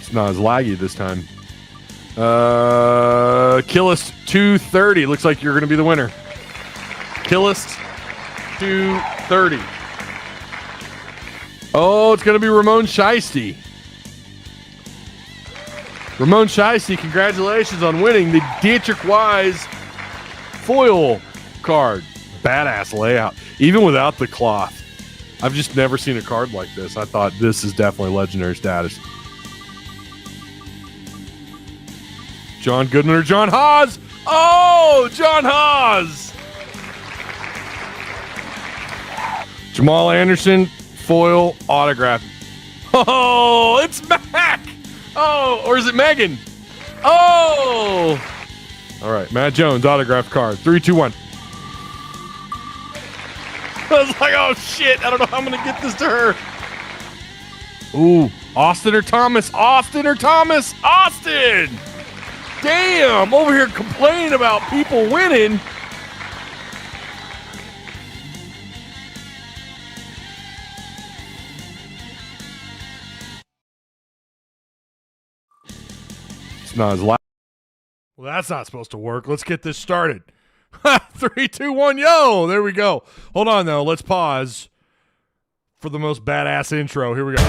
It's not as laggy this time. Killist 230. Looks like you're going to be the winner. Killist 230. Oh, it's going to be Ramon Shiesty. Ramon Shiesty, congratulations on winning the Dietrich Wise foil card. Badass layout, even without the cloth. I've just never seen a card like this. I thought this is definitely legendary status. John Goodman or John Haas? Oh, John Haas! Jamal Anderson, foil autograph. Oh, it's Mac! Oh, or is it Megan? Oh! All right, Matt Jones, autograph card. 3, 2, 1. I was like, oh, shit. I don't know how I'm going to get this to her. Ooh, Austin or Thomas? Austin or Thomas? Austin! Damn, over here complaining about people winning. It's not as loud. Well, that's not supposed to work. Let's get this started. 3, 2, 1, yo! There we go. Hold on, though. Let's pause for the most badass intro. Here we go.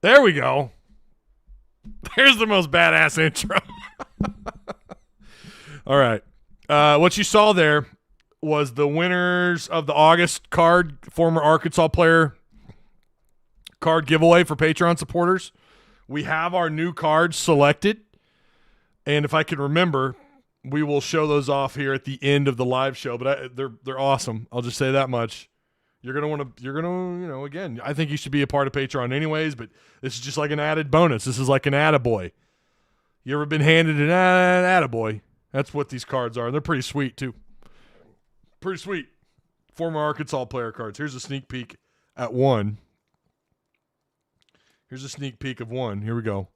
There we go. There's the most badass intro. All right. What you saw there was the winners of the August card, former Arkansas player card giveaway for Patreon supporters. We have our new cards selected. And if I can remember, we will show those off here at the end of the live show. But they're awesome. I'll just say that much. You're going to, again, I think you should be a part of Patreon anyways, but this is just like an added bonus. This is like an attaboy. You ever been handed an attaboy? That's what these cards are. And they're pretty sweet, too. Pretty sweet. Former Arkansas player cards. Here's a sneak peek at one. Here's a sneak peek of one. Here we go.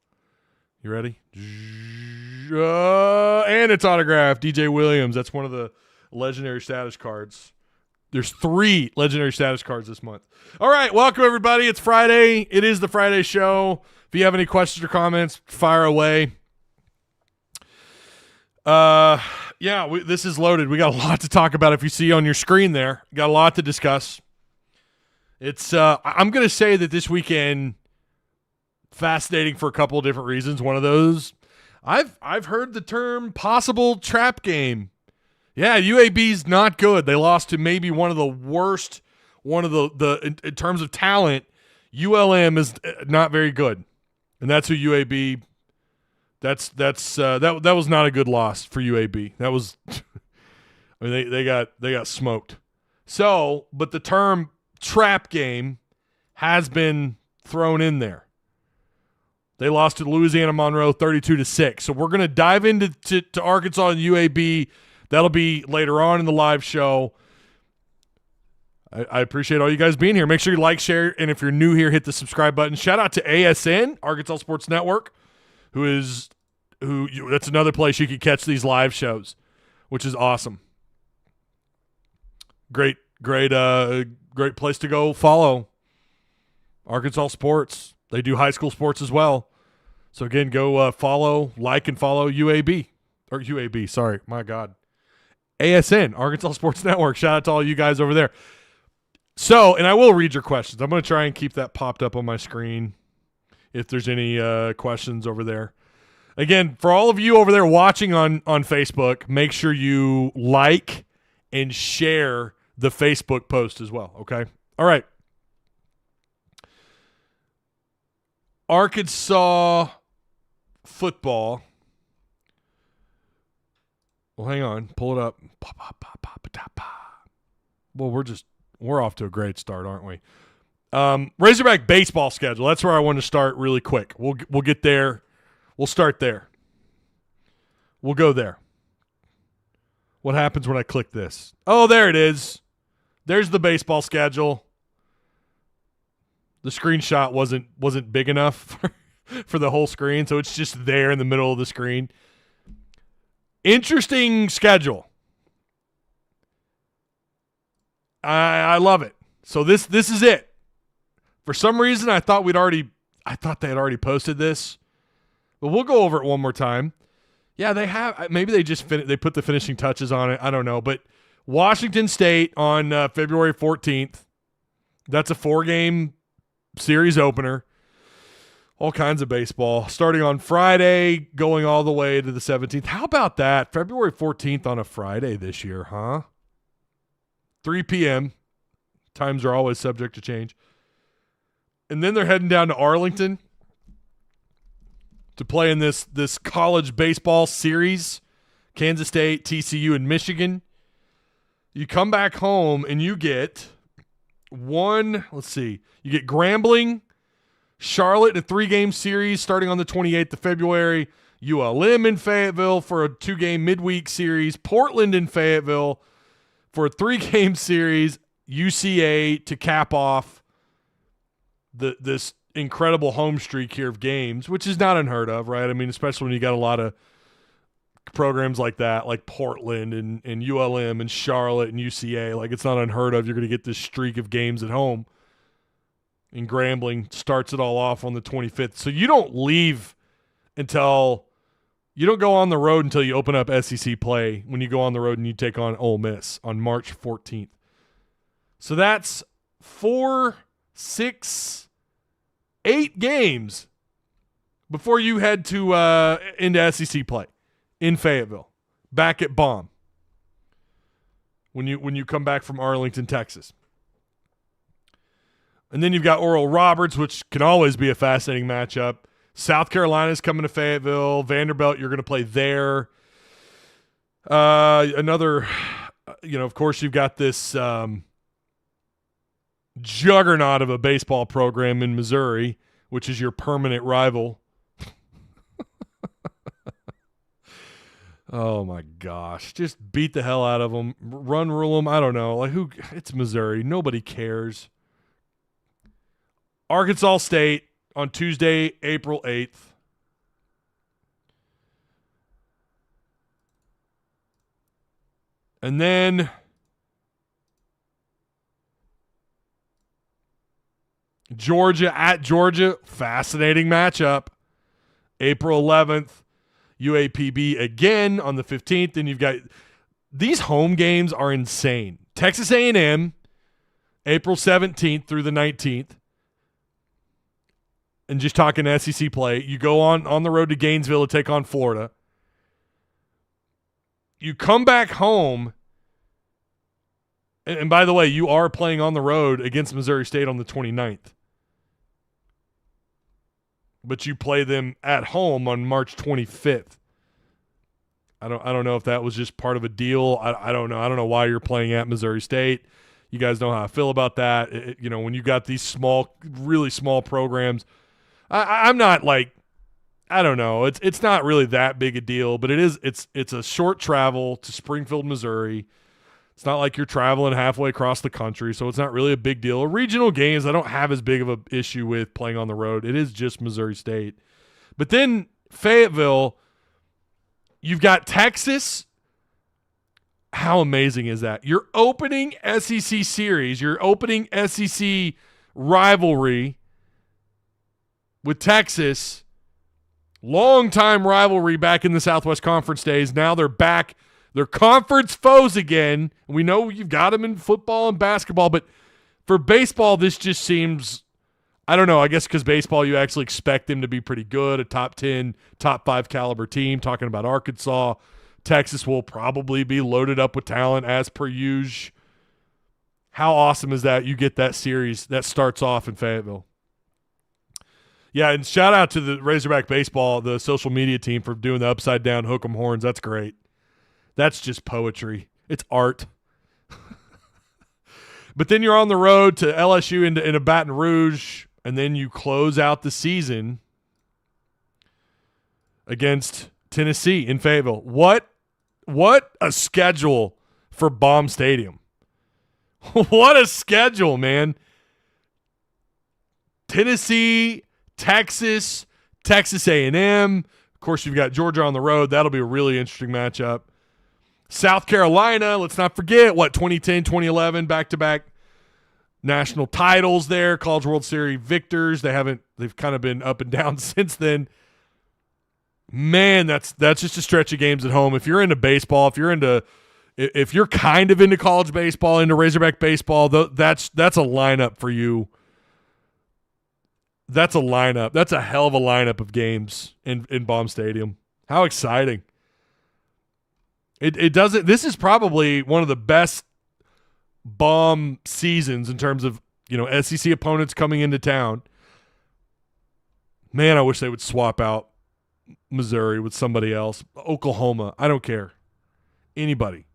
You ready? And it's autographed. DJ Williams. That's one of the legendary status cards. There's 3 legendary status cards this month. All right, welcome everybody. It's Friday. It is the Friday show. If you have any questions or comments, fire away. This is loaded. We got a lot to talk about. If you see on your screen there, got a lot to discuss. It's I'm going to say that this weekend fascinating for a couple of different reasons. One of those, I've heard the term possible trap game. Yeah, UAB's not good. They lost to maybe one of the worst, in terms of talent. ULM is not very good, and that's who UAB. That was not a good loss for UAB. That was, I mean, they got smoked. So, but the term trap game has been thrown in there. They lost to Louisiana Monroe 32-6. So we're gonna dive into to Arkansas and UAB. That'll be later on in the live show. I appreciate all you guys being here. Make sure you like, share, and if you're new here, hit the subscribe button. Shout out to ASN, Arkansas Sports Network, that's another place you can catch these live shows, which is awesome. Great place to go follow Arkansas Sports. They do high school sports as well. So again, go follow, like, and follow UAB. Or UAB, sorry, my God. ASN, Arkansas Sports Network. Shout out to all you guys over there. So, and I will read your questions. I'm going to try and keep that popped up on my screen if there's any questions over there. Again, for all of you over there watching on Facebook, make sure you like and share the Facebook post as well, okay? All right. Arkansas football. Well, hang on. Pull it up. Well, we're off to a great start, aren't we? Razorback baseball schedule. That's where I want to start really quick. We'll get there. We'll start there. We'll go there. What happens when I click this? Oh, there it is. There's the baseball schedule. The screenshot wasn't big enough for the whole screen, so it's just there in the middle of the screen. Interesting schedule. I love it. So this is it. For some reason, I thought they had already posted this, but we'll go over it one more time. Yeah, they have. Maybe they just they put the finishing touches on it. I don't know, but Washington State on February 14th. That's a 4-game series opener. All kinds of baseball starting on Friday, going all the way to the 17th. How about that? February 14th on a Friday this year, huh? 3 p.m. Times are always subject to change. And then they're heading down to Arlington to play in this college baseball series. Kansas State, TCU, and Michigan. You come back home and you get you get Grambling, Charlotte in a 3-game series starting on the 28th of February, ULM in Fayetteville for a 2-game midweek series, Portland in Fayetteville for a 3-game series, UCA to cap off this incredible home streak here of games, which is not unheard of, right? I mean, especially when you got a lot of programs like that, like Portland and ULM and Charlotte and UCA. Like, it's not unheard of. You're going to get this streak of games at home. And Grambling starts it all off on the 25th. So you don't leave until – you don't go on the road until you open up SEC play when you go on the road and you take on Ole Miss on March 14th. So that's 4, 6, 8 games before you head to into SEC play in Fayetteville, back at Baum when you come back from Arlington, Texas. And then you've got Oral Roberts, which can always be a fascinating matchup. South Carolina's coming to Fayetteville. Vanderbilt, you're going to play there. Of course, you've got this juggernaut of a baseball program in Missouri, which is your permanent rival. Oh, my gosh. Just beat the hell out of them. Run rule them. I don't know. It's Missouri. Nobody cares. Arkansas State on Tuesday, April 8th. And then Georgia at Georgia. Fascinating matchup. April 11th. UAPB again on the 15th. And you've got these home games are insane. Texas A&M, April 17th through the 19th. And just talking SEC play, you go on the road to Gainesville to take on Florida. You come back home, and by the way, you are playing on the road against Missouri State on the 29th. But you play them at home on March 25th. I don't know if that was just part of a deal. I don't know. I don't know why you're playing at Missouri State. You guys know how I feel about that. When you got these really small programs, I'm not like, I don't know. It's not really that big a deal, but it's a short travel to Springfield, Missouri. It's not like you're traveling halfway across the country, so it's not really a big deal. Regional games, I don't have as big of an issue with playing on the road. It is just Missouri State. But then Fayetteville, you've got Texas. How amazing is that? Your opening SEC series, your opening SEC rivalry with Texas, longtime rivalry back in the Southwest Conference days. Now they're back. They're conference foes again. We know you've got them in football and basketball, but for baseball, this just seems, I don't know, I guess because baseball, you actually expect them to be pretty good, a top 10, top 5 caliber team. Talking about Arkansas, Texas will probably be loaded up with talent as per usual. How awesome is that? You get that series that starts off in Fayetteville. Yeah, and shout out to the Razorback Baseball, the social media team, for doing the upside down hook 'em horns. That's great. That's just poetry. It's art. But then you're on the road to LSU into Baton Rouge, and then you close out the season against Tennessee in Fayetteville. What a schedule for Baum Stadium. What a schedule, man. Tennessee, Texas, Texas A&M. Of course, you've got Georgia on the road. That'll be a really interesting matchup. South Carolina, let's not forget, 2010, 2011, back-to-back national titles there, College World Series victors. They've kind of been up and down since then. Man, that's just a stretch of games at home. If you're into baseball, if you're kind of into college baseball, into Razorback baseball, that's a lineup for you. That's a lineup. That's a hell of a lineup of games in Baum Stadium. How exciting. This is probably one of the best Baum seasons in terms of, SEC opponents coming into town. Man, I wish they would swap out Missouri with somebody else. Oklahoma, I don't care. Anybody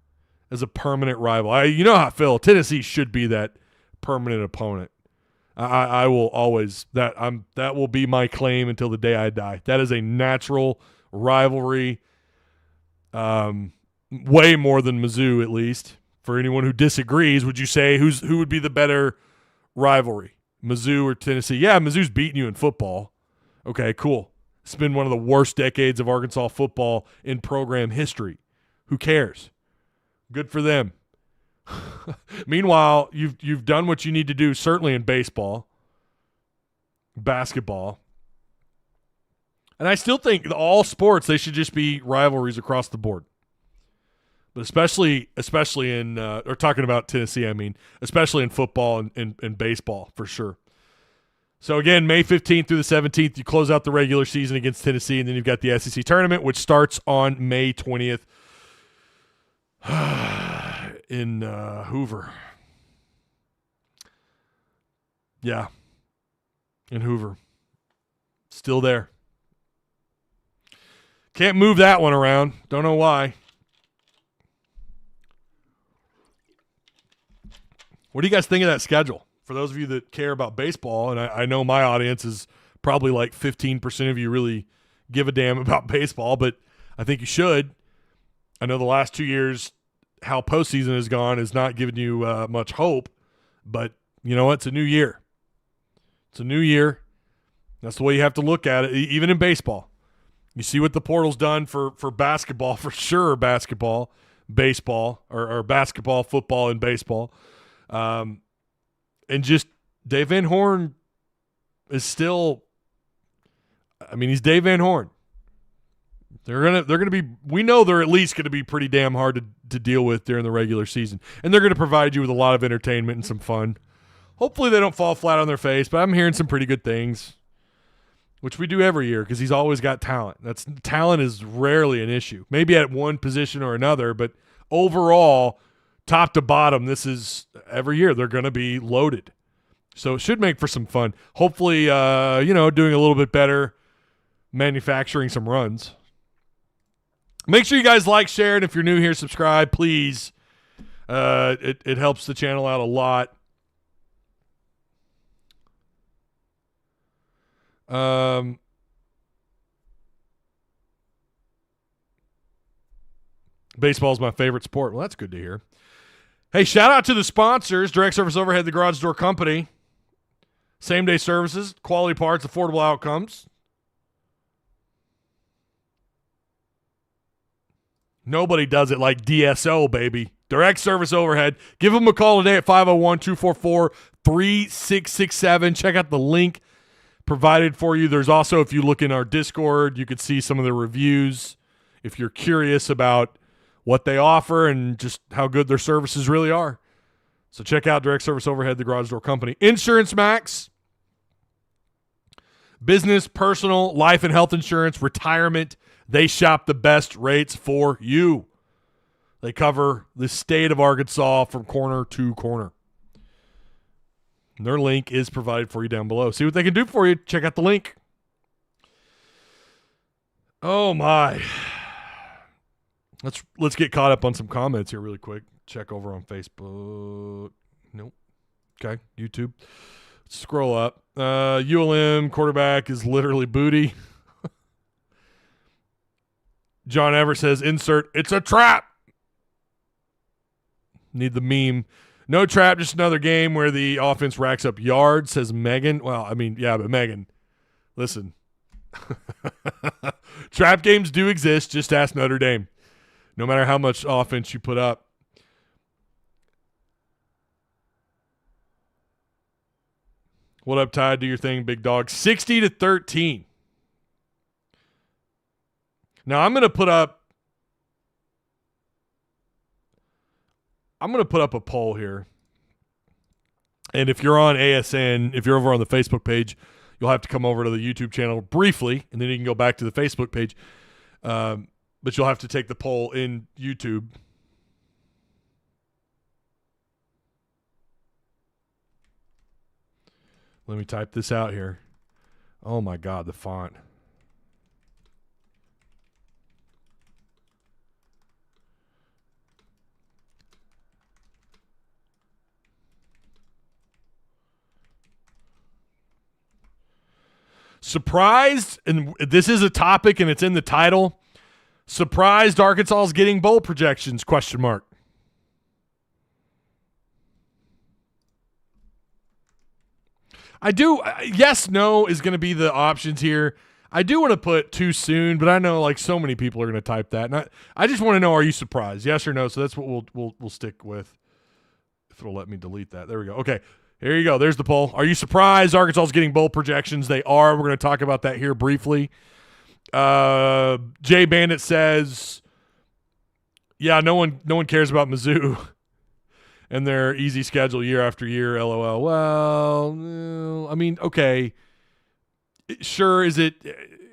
as a permanent rival. You know how I feel. Tennessee should be that permanent opponent. I will always that will be my claim until the day I die. That is a natural rivalry. Way more than Mizzou, at least. For anyone who disagrees, would you say who would be the better rivalry, Mizzou or Tennessee? Yeah, Mizzou's beating you in football. Okay, cool. It's been one of the worst decades of Arkansas football in program history. Who cares? Good for them. Meanwhile, you've done what you need to do, certainly in baseball, basketball. And I still think all sports, they should just be rivalries across the board. But especially in or talking about Tennessee, especially in football and baseball for sure. So again, May 15th through the 17th, you close out the regular season against Tennessee, and then you've got the SEC tournament, which starts on May 20th in Hoover. Yeah, in Hoover. Still there. Can't move that one around. Don't know why. What do you guys think of that schedule? For those of you that care about baseball, and I know my audience is probably like 15% of you really give a damn about baseball, but I think you should. I know the last 2 years, how postseason has gone is not giving you much hope, but you know what? It's a new year. It's a new year. That's the way you have to look at it, even in baseball. You see what the portal's done for basketball, for sure, basketball, baseball, or basketball, football, and baseball. And just Dave Van Horn is still, he's Dave Van Horn. They're gonna be, we know they're at least gonna be pretty damn hard to deal with during the regular season. And they're gonna provide you with a lot of entertainment and some fun. Hopefully they don't fall flat on their face, but I'm hearing some pretty good things, which we do every year because he's always got talent. Talent is rarely an issue. Maybe at one position or another, but overall, top to bottom, this is every year they're going to be loaded. So it should make for some fun. Hopefully, doing a little bit better, manufacturing some runs. Make sure you guys like, share, and if you're new here, subscribe, please. It helps the channel out a lot. Baseball is my favorite sport. Well, that's good to hear. Hey, shout out to the sponsors, Direct Service Overhead, the Garage Door Company. Same-day services, quality parts, affordable outcomes. Nobody does it like DSO, baby. Direct Service Overhead. Give them a call today at 501-244-3667. Check out the link provided for you. There's also, if you look in our Discord, you could see some of the reviews if you're curious about what they offer and just how good their services really are. So check out Direct Service Overhead, the Garage Door Company. Insurance Max. Business, personal, life and health insurance, retirement. They shop the best rates for you. They cover the state of Arkansas from corner to corner. And their link is provided for you down below. See what they can do for you. Check out the link. Oh, my. Let's get caught up on some comments here really quick. Check over on Facebook. Nope. Okay, YouTube. Scroll up. ULM quarterback is literally booty. John Ever says, insert, it's a trap. Need the meme. No trap, just another game where the offense racks up yards, says Megan. Well, I mean, yeah, but Megan, listen. Trap games do exist. Just ask Notre Dame. No matter how much offense you put up. What up, Tide? Do your thing, big dog. 60-13. Now I'm gonna put up a poll here. And if you're on ASN, if you're over on the Facebook page, you'll have to come over to the YouTube channel briefly, and then you can go back to the Facebook page. But you'll have to take the poll in YouTube. Let me type this out here. Oh, my God, the font. Surprised, and this is a topic and it's in the title, surprised Arkansas is getting bowl projections, question mark. I do, yes, no is going to be the options here. I do want to put too soon, but I know like so many people are going to type that. And I just want to know, are you surprised? Yes or no? So that's what we'll stick with. If it'll let me delete that. There we go. Okay. Here you go. There's the poll. Are you surprised Arkansas is getting bowl projections? They are. We're going to talk about that here briefly. Jay Bandit says, yeah, no one cares about Mizzou and their easy schedule year after year, LOL. Well, I mean, okay. Sure, is it,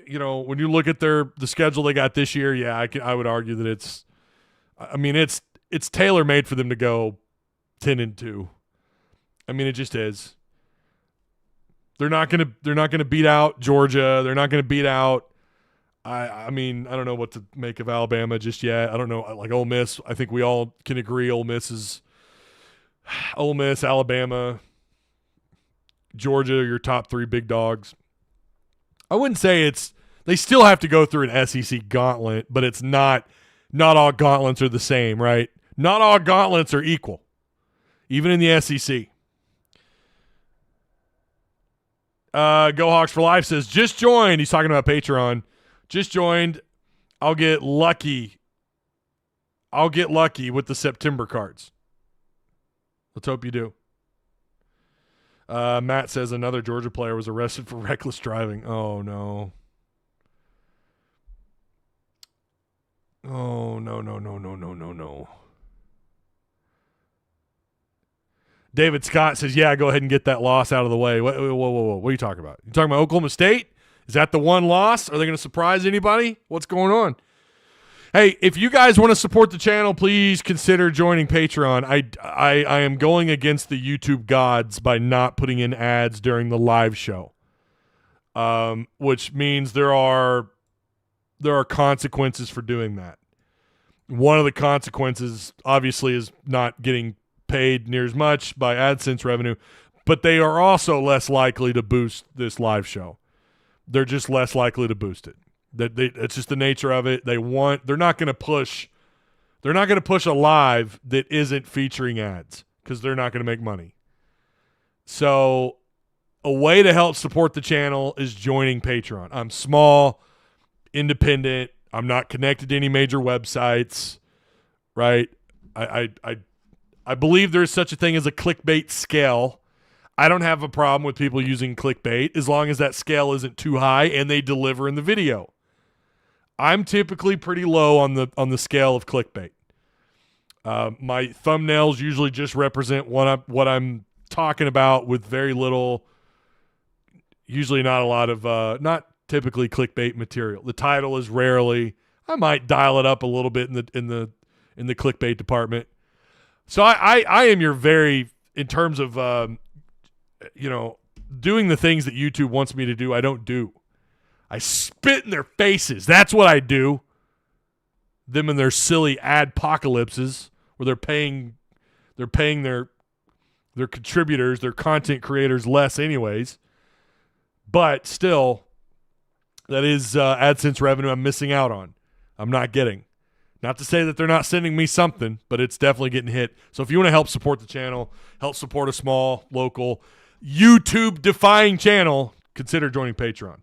when you look at the schedule they got this year, yeah, I would argue that it's tailor-made for them to go 10-2. I mean, it just is. They're not gonna beat out Georgia. They're not gonna beat out. I mean, I don't know what to make of Alabama just yet. I don't know, like Ole Miss. I think we all can agree Ole Miss, Alabama, Georgia, your top three big dogs. I wouldn't say they still have to go through an SEC gauntlet, but it's not all gauntlets are the same, right? Not all gauntlets are equal, even in the SEC. Go Hogs for Life says, just joined. He's talking about Patreon. Just joined. I'll get lucky with the September cards. Let's hope you do. Matt says another Georgia player was arrested for reckless driving. Oh, no. Oh, no. David Scott says, yeah, go ahead and get that loss out of the way. Whoa. What are you talking about? You talking about Oklahoma State? Is that the one loss? Are they going to surprise anybody? What's going on? Hey, if you guys want to support the channel, please consider joining Patreon. I am going against the YouTube gods by not putting in ads during the live show, which means there are consequences for doing that. One of the consequences, obviously, is not getting paid near as much by AdSense revenue, but they are also less likely to boost this live show. They're just less likely to boost it. It's just the nature of it. They're not going to push a live that isn't featuring ads because they're not going to make money. So a way to help support the channel is joining Patreon. I'm small, independent. I'm not connected to any major websites, right? I believe there is such a thing as a clickbait scale. I don't have a problem with people using clickbait as long as that scale isn't too high and they deliver in the video. I'm typically pretty low on the scale of clickbait. My thumbnails usually just represent what I'm talking about with very little, usually not a lot of, not typically clickbait material. The title is rarely. I might dial it up a little bit in the clickbait department. So I am your very, in terms of, doing the things that YouTube wants me to do, I don't do. I spit in their faces. That's what I do. Them and their silly adpocalypses where they're paying their contributors, their content creators less anyways. But still, that is AdSense revenue I'm missing out on. I'm not getting. Not to say that they're not sending me something, but it's definitely getting hit. So if you want to help support the channel, help support a small, local, YouTube-defying channel, consider joining Patreon.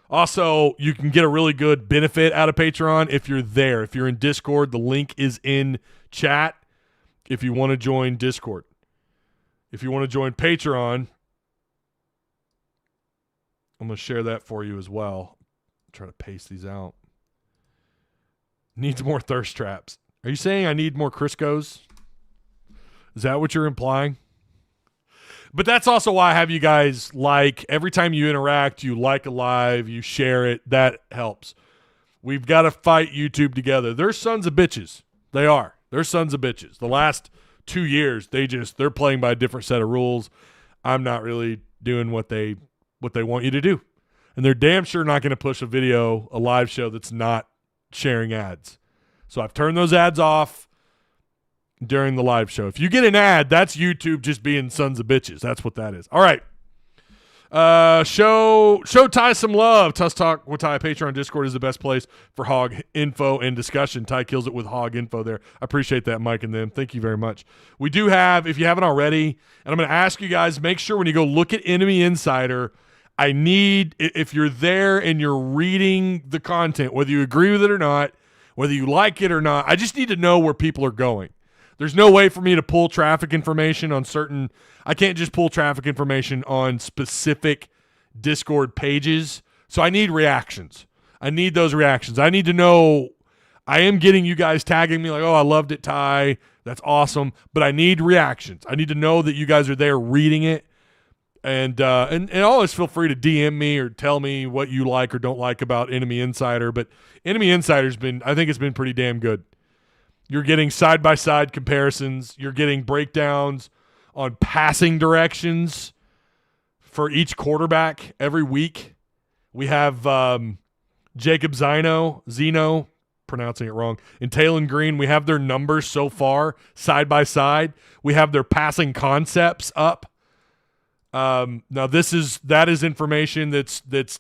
Also, you can get a really good benefit out of Patreon if you're there. If you're in Discord, the link is in chat if you want to join Discord. If you want to join Patreon, I'm going to share that for you as well. Try to paste these out. Needs more thirst traps. Are you saying I need more Crisco's? Is that what you're implying? But that's also why I have you guys every time you interact, you like a live, you share it. That helps. We've got to fight YouTube together. They're sons of bitches. They are. They're sons of bitches. The last 2 years, they're playing by a different set of rules. I'm not really doing what they want you to do. And they're damn sure not going to push a live show that's not sharing ads. So I've turned those ads off during the live show. If you get an ad, that's YouTube just being sons of bitches. That's what that is. All right. Show Ty some love. Tusk Talk with Ty. Patreon Discord is the best place for hog info and discussion. Ty kills it with hog info there. I appreciate that, Mike and them. Thank you very much. We do have, if you haven't already, and I'm going to ask you guys, make sure when you go look at Enemy Insider, if you're there and you're reading the content, whether you agree with it or not, whether you like it or not, I just need to know where people are going. There's no way for me to pull traffic information on I can't just pull traffic information on specific Discord pages. So I need reactions. I need those reactions. I need to know, I am getting you guys tagging me like, oh, I loved it, Ty. That's awesome. But I need reactions. I need to know that you guys are there reading it. And always feel free to DM me or tell me what you like or don't like about Enemy Insider. But Enemy Insider's I think it's been pretty damn good. You're getting side-by-side comparisons. You're getting breakdowns on passing directions for each quarterback every week. We have Jacob Zeno, pronouncing it wrong, and Talon Green. We have their numbers so far side-by-side. We have their passing concepts up. Now that is information that's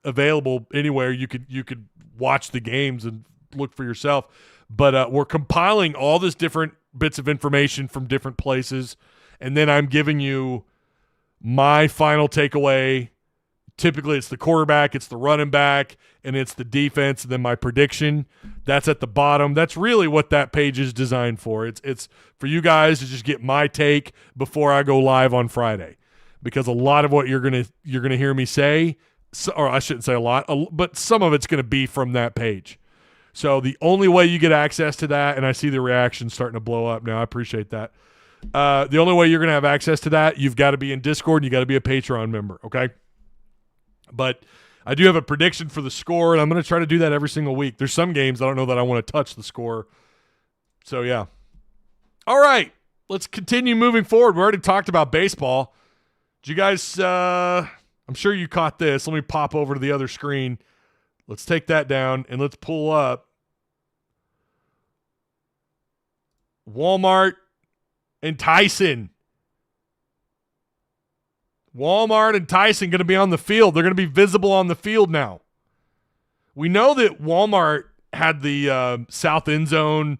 available anywhere. You could watch the games and look for yourself. But we're compiling all this different bits of information from different places, and then I'm giving you my final takeaway. Typically, it's the quarterback, it's the running back, and it's the defense, and then my prediction. That's at the bottom. That's really what that page is designed for. It's for you guys to just get my take before I go live on Friday, because a lot of what you're gonna hear me say, or I shouldn't say a lot, but some of it's gonna be from that page. So the only way you get access to that, and I see the reaction starting to blow up now. I appreciate that. The only way you're going to have access to that, you've got to be in Discord and you got to be a Patreon member, okay? But I do have a prediction for the score, and I'm going to try to do that every single week. There's some games I don't know that I want to touch the score. So, yeah. All right. Let's continue moving forward. We already talked about baseball. Did you guys I'm sure you caught this. Let me pop over to the other screen. Let's take that down, and let's pull up Wal-Mart and Tyson. Wal-Mart and Tyson going to be on the field. They're going to be visible on the field now. We know that Wal-Mart had the south end zone,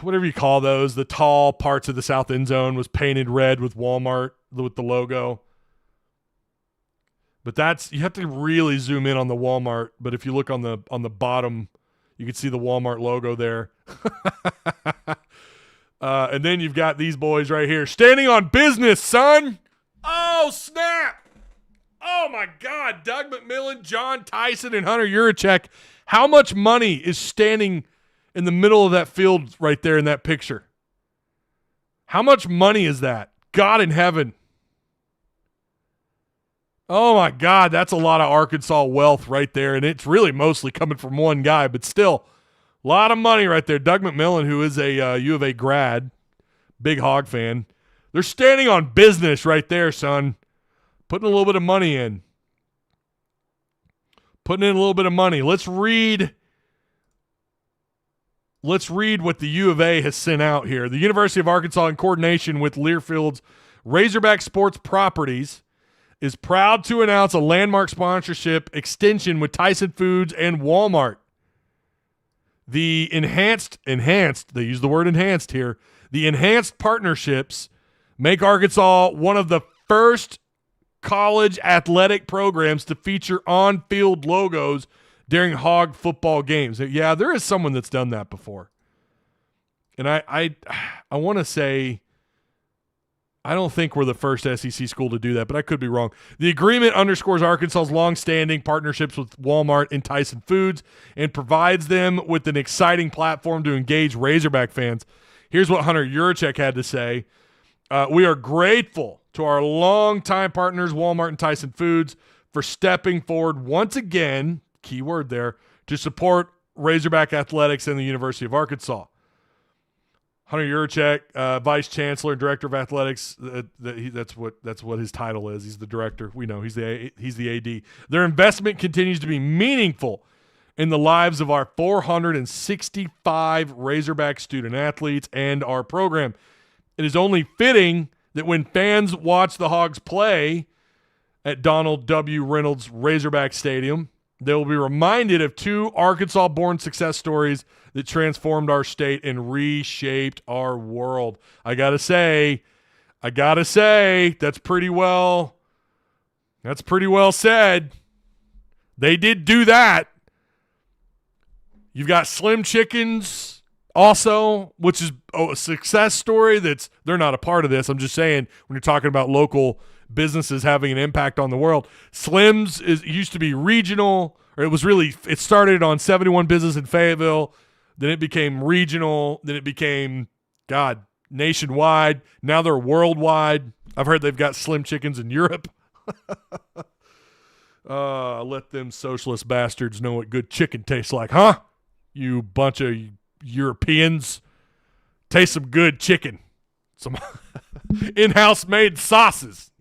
whatever you call those, the tall parts of the south end zone was painted red with Wal-Mart, with the logo. But you have to really zoom in on the Walmart. But if you look on the bottom, you can see the Walmart logo there. And then you've got these boys right here. Standing on business, son. Oh, snap. Oh, my God. Doug McMillan, John Tyson, and Hunter Yurachek. How much money is standing in the middle of that field right there in that picture? How much money is that? God in heaven. Oh, my God, that's a lot of Arkansas wealth right there, and it's really mostly coming from one guy, but still, a lot of money right there. Doug McMillan, who is a U of A grad, big Hog fan. They're standing on business right there, son. Putting a little bit of money in. Putting in a little bit of money. Let's read what the U of A has sent out here. The University of Arkansas, in coordination with Learfield's Razorback Sports Properties, is proud to announce a landmark sponsorship extension with Tyson Foods and Walmart. The enhanced, they use the word enhanced here. The enhanced partnerships make Arkansas one of the first college athletic programs to feature on-field logos during Hog football games. Yeah, there is someone that's done that before. And I want to say, I don't think we're the first SEC school to do that, but I could be wrong. The agreement underscores Arkansas's long-standing partnerships with Wal-Mart and Tyson Foods and provides them with an exciting platform to engage Razorback fans. Here's what Hunter Yurachek had to say. We are grateful to our longtime partners, Wal-Mart and Tyson Foods, for stepping forward once again, key word there, to support Razorback athletics and the University of Arkansas. Hunter Yurachek, Vice Chancellor and Director of Athletics. That's what his title is. He's the director. We know he's the AD. Their investment continues to be meaningful in the lives of our 465 Razorback student athletes and our program. It is only fitting that when fans watch the Hogs play at Donald W. Reynolds Razorback Stadium, they will be reminded of two Arkansas-born success stories that transformed our state and reshaped our world. I gotta say, that's pretty well said. They did do that. You've got Slim Chickens also, which is a success story they're not a part of this. I'm just saying, when you're talking about local businesses having an impact on the world, Slim's used to be regional, or it started on 71 Business in Fayetteville, then it became regional, then it became, nationwide. Now they're worldwide. I've heard they've got Slim Chickens in Europe. Let them socialist bastards know what good chicken tastes like, huh? You bunch of Europeans. Taste some good chicken. Some in-house made sauces.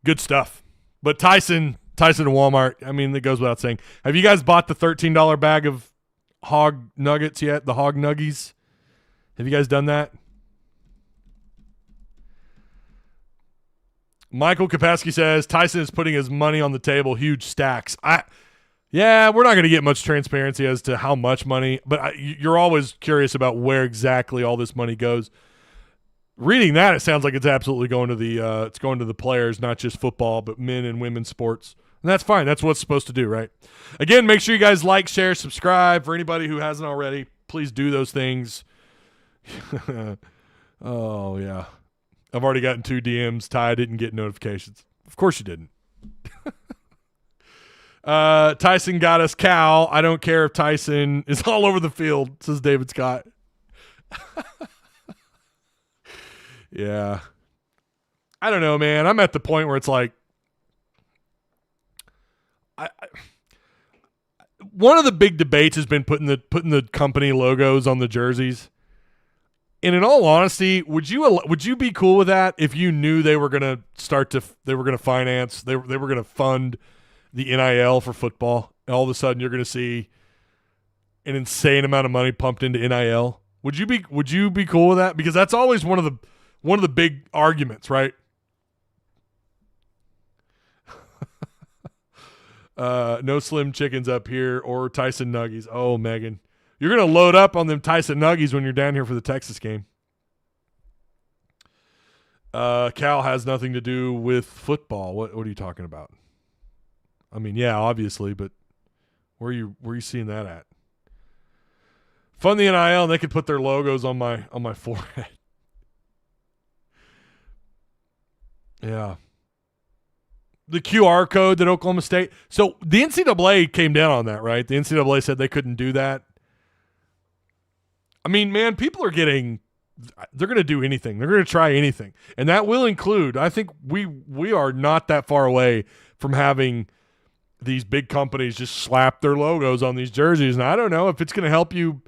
Good stuff. But Tyson and Walmart, I mean, that goes without saying. Have you guys bought the $13 bag of hog nuggets yet? The hog nuggies? Have you guys done that? Michael Kapowski says Tyson is putting his money on the table, huge stacks. Yeah, we're not going to get much transparency as to how much money, but you're always curious about where exactly all this money goes. Reading that, it sounds like it's absolutely going to the players, not just football, but men and women's sports. And that's fine. That's what it's supposed to do, right? Again, make sure you guys like, share, subscribe. For anybody who hasn't already, please do those things. Oh, yeah. I've already gotten 2 DMs. Ty didn't get notifications. Of course you didn't. Tyson got us Cal. I don't care if Tyson is all over the field, says David Scott. Yeah. I don't know, man. I'm at the point where it's like, one of the big debates has been putting the company logos on the jerseys. And in all honesty, would you be cool with that if you knew they were going to finance, they were going to fund the NIL for football, and all of a sudden you're going to see an insane amount of money pumped into NIL? Would you be cool with that? Because that's always one of the big arguments, right? No Slim Chickens up here or Tyson Nuggies. Oh, Megan, you're going to load up on them Tyson Nuggies when you're down here for the Texas game. Cal has nothing to do with football. What are you talking about? I mean, yeah, obviously, but where are you seeing that at? Fund the NIL, and they could put their logos on my forehead. Yeah. The QR code that Oklahoma State. So the NCAA came down on that, right? The NCAA said they couldn't do that. I mean, man, people are they're going to do anything. They're going to try anything. And that will include, I think we are not that far away from having these big companies just slap their logos on these jerseys. And I don't know if it's going to help you,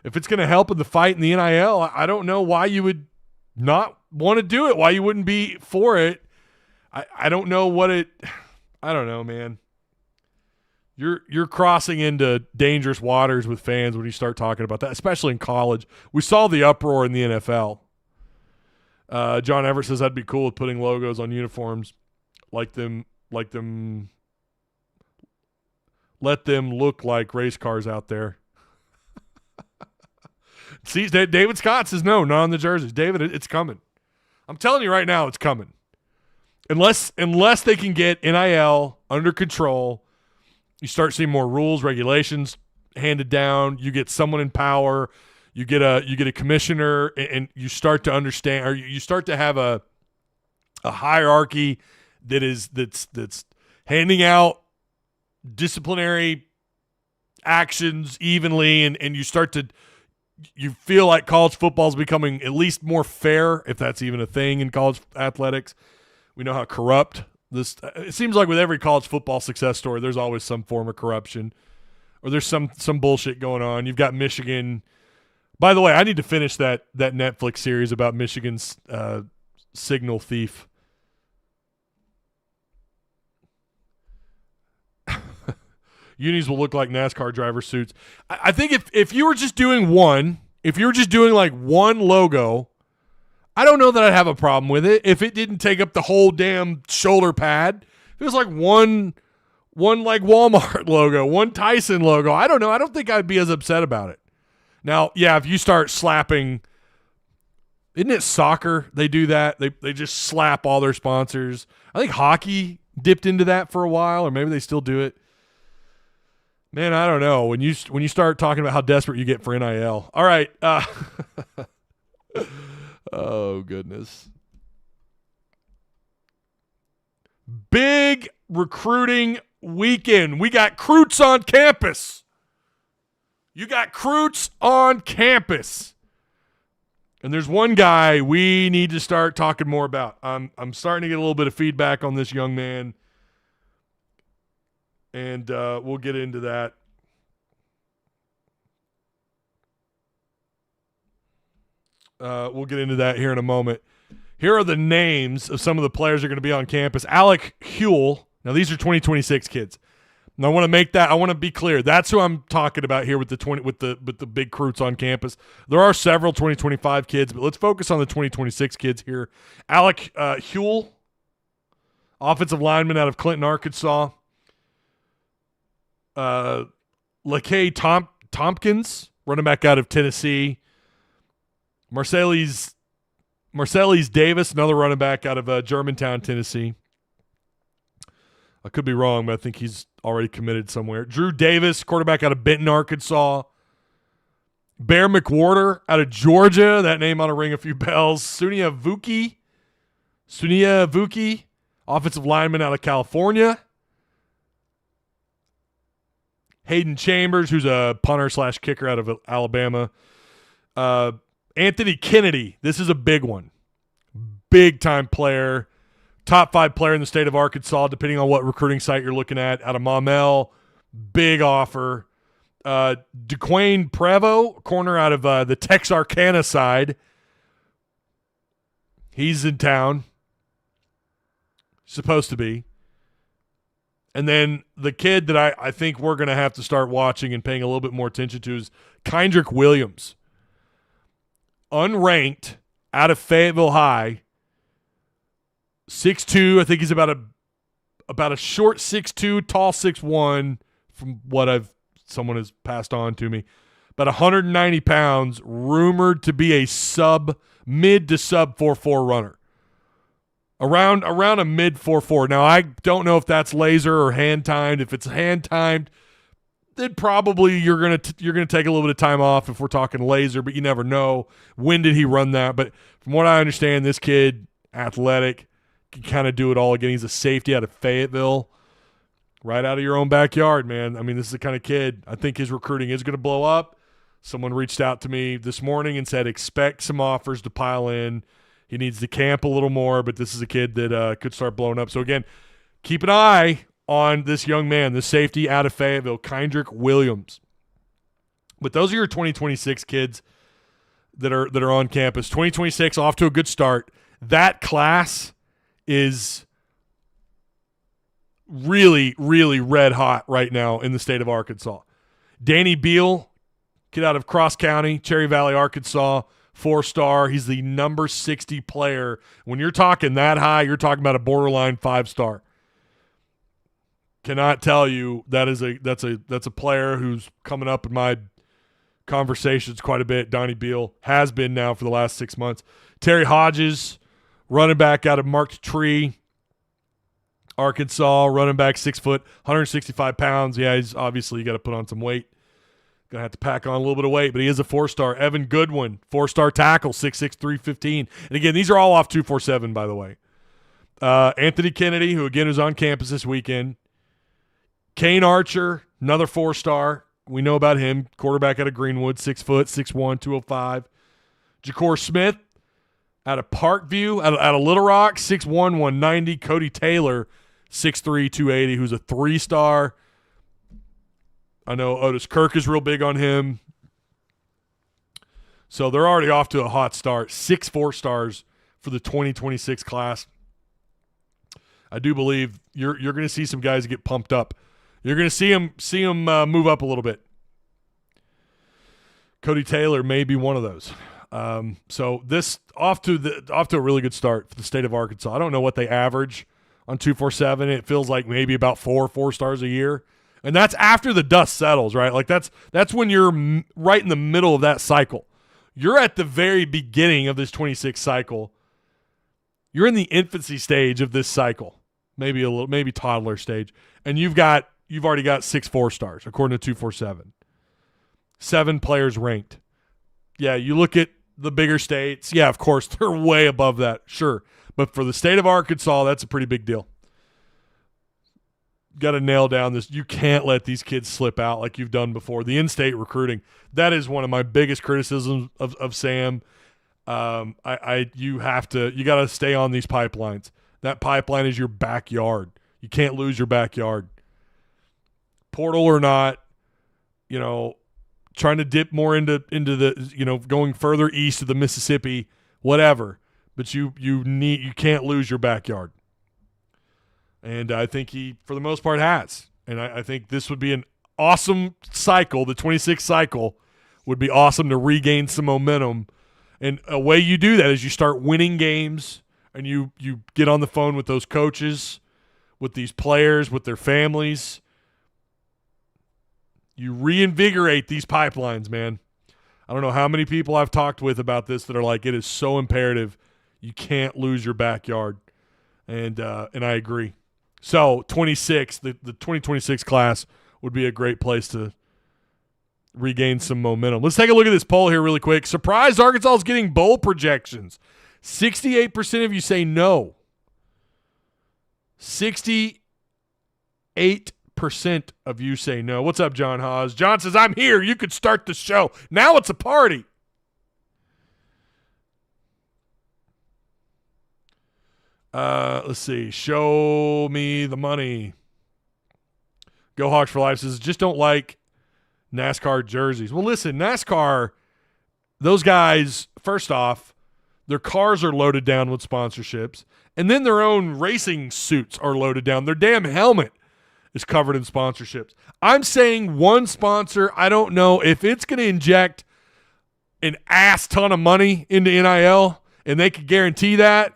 if it's going to help in the fight in the NIL. I don't know why you would not want to do it, why you wouldn't be for it. I don't know I don't know, man. You're crossing into dangerous waters with fans when you start talking about that, especially in college. We saw the uproar in the NFL. John Everett says I'd be cool with putting logos on uniforms like them let them look like race cars out there. See, David Scott says no, not on the jerseys. David, it's coming. I'm telling you right now, it's coming. Unless they can get NIL under control, you start seeing more rules, regulations handed down. You get someone in power. You get a commissioner, and you start to understand, or you start to have a hierarchy that's handing out disciplinary actions evenly, and you feel like college football is becoming at least more fair, if that's even a thing in college athletics. We know how corrupt this. It seems like with every college football success story, there's always some form of corruption, or there's some bullshit going on. You've got Michigan. By the way, I need to finish that Netflix series about Michigan's signal thief. Unis will look like NASCAR driver suits. I think if you were just doing one like one logo, I don't know that I'd have a problem with it if it didn't take up the whole damn shoulder pad. If it was like one like Wal-Mart logo, one Tyson logo, I don't know. I don't think I'd be as upset about it. Now, yeah, if you start slapping, isn't it soccer? They do that. They just slap all their sponsors. I think hockey dipped into that for a while, or maybe they still do it. Man, I don't know. When you start talking about how desperate you get for NIL. All right. Oh, goodness. Big recruiting weekend. We got Croots on Campus. You got Croots on Campus. And there's one guy we need to start talking more about. I'm starting to get a little bit of feedback on this young man. And we'll get into that. We'll get into that here in a moment. Here are the names of some of the players that are going to be on campus. Alec Huell. Now, these are 2026 kids. And I want to be clear. That's who I'm talking about here with the big Croots on campus. There are several 2025 kids, but let's focus on the 2026 kids here. Alec Huell, offensive lineman out of Clinton, Arkansas. Lakay Tompkins, running back out of Tennessee. Marcellus Davis, another running back out of Germantown, Tennessee. I could be wrong, but I think he's already committed somewhere. Drew Davis, quarterback out of Benton, Arkansas. Bear McWhorter out of Georgia. That name ought to ring a few bells. Sunia Vuki, offensive lineman out of California. Hayden Chambers, who's a punter/kicker out of Alabama. Anthony Kennedy, this is a big one. Big-time player. Top 5 player in the state of Arkansas, depending on what recruiting site you're looking at. Out of Maumelle, big offer. DeQuane Prevo, corner out of the Texarkana side. He's in town. Supposed to be. And then the kid that I think we're going to have to start watching and paying a little bit more attention to is Kendrick Williams. Unranked, out of Fayetteville High. 6'2", I think he's about a short 6'2", tall 6'1", from what someone has passed on to me. About 190 pounds, rumored to be a mid to sub 4.4 runner. Around a mid 4.4. Now, I don't know if that's laser or hand timed. If it's hand timed, then probably you're gonna take a little bit of time off if we're talking laser, but you never know. When did he run that? But from what I understand, this kid, athletic, can kind of do it all again. He's a safety out of Fayetteville, right out of your own backyard, man. I mean, this is the kind of kid, I think his recruiting is going to blow up. Someone reached out to me this morning and said expect some offers to pile in. He needs to camp a little more, but this is a kid that could start blowing up. So, again, keep an eye on this young man, the safety out of Fayetteville, Kendrick Williams. But those are your 2026 kids that are on campus. 2026 off to a good start. That class is really, really red hot right now in the state of Arkansas. Danny Beal, kid out of Cross County, Cherry Valley, Arkansas, 4-star. He's the number 60 player. When you're talking that high, you're talking about a borderline 5-star. cannot tell you that's a player who's coming up in my conversations quite a bit. Donnie Beal has been now for the last 6 months. Terry Hodges, running back out of Marked Tree, Arkansas, running back, 6 foot, 165 pounds. Yeah, he's obviously you got to put on some weight. Going to have to pack on a little bit of weight, but he is a 4-star. Evan Goodwin, 4-star tackle, 6'6", 315. And again, these are all off 247, by the way. Anthony Kennedy, who again is on campus this weekend. Kane Archer, another 4-star. We know about him. Quarterback out of Greenwood, 6 foot, 6'1", 205. Ja'Cour Smith out of Parkview, out of Little Rock, 6'1", 190. Cody Taylor, 6'3", 280, who's a 3-star. I know Otis Kirk is real big on him. So they're already off to a hot start. 6 4-stars for the 2026 class. I do believe you're going to see some guys get pumped up. You're going to see them move up a little bit. Cody Taylor may be one of those. So this off to a really good start for the state of Arkansas. I don't know what they average on 247. It feels like maybe about 4 stars a year. And that's after the dust settles, right? Like that's when you're right in the middle of that cycle. You're at the very beginning of this 26 cycle. You're in the infancy stage of this cycle, maybe toddler stage, and you've already got 6 4-stars according to 247. 7 players ranked. Yeah, you look at the bigger states. Yeah, of course they're way above that, sure, but for the state of Arkansas, that's a pretty big deal. Got to nail down this. You can't let these kids slip out like you've done before. The in-state recruiting, that is one of my biggest criticisms of Sam. You got to stay on these pipelines. That pipeline is your backyard. You can't lose your backyard. Portal or not, trying to dip more into the, going further east of the Mississippi, whatever. But you can't lose your backyard. And I think he, for the most part, has. And I think this would be an awesome cycle. The 26th cycle would be awesome to regain some momentum. And a way you do that is you start winning games and you get on the phone with those coaches, with these players, with their families. You reinvigorate these pipelines, man. I don't know how many people I've talked with about this that are like, it is so imperative. You can't lose your backyard. And I agree. So 26, the 2026 class would be a great place to regain some momentum. Let's take a look at this poll here really quick. Surprised Arkansas is getting bowl projections. 68% of you say no. 68% of you say no. What's up, John Haas? John says, I'm here. You could start the show. Now it's a party. Let's see. Show me the money. Go Hogs for Life says, just don't like NASCAR jerseys. Well, listen, NASCAR, those guys, first off, their cars are loaded down with sponsorships, and then their own racing suits are loaded down. Their damn helmet is covered in sponsorships. I'm saying one sponsor, I don't know if it's going to inject an ass ton of money into NIL, and they could guarantee that.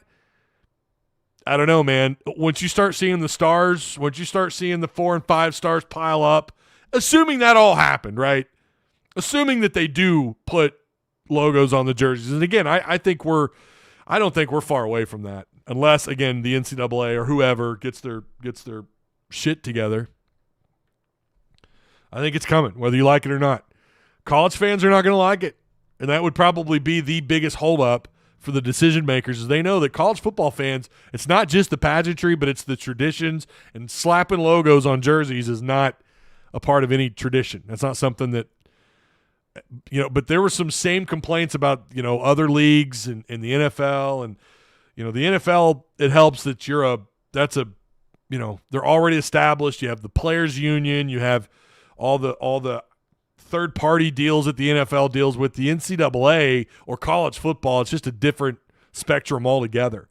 I don't know, man. Once you start seeing the stars, once you start seeing the 4 and 5 stars pile up, assuming that all happened, right? Assuming that they do put logos on the jerseys. And again, I don't think we're far away from that. Unless, again, the NCAA or whoever gets their shit together. I think it's coming, whether you like it or not. College fans are not going to like it. And that would probably be the biggest holdup for the decision makers, is they know that college football fans, it's not just the pageantry, but it's the traditions, and slapping logos on jerseys is not a part of any tradition. That's not something that, but there were some same complaints about, other leagues and the NFL, and, the NFL, it helps that they're already established. You have the players union, you have all the third-party deals that the NFL deals with. The NCAA or college football, it's just a different spectrum altogether.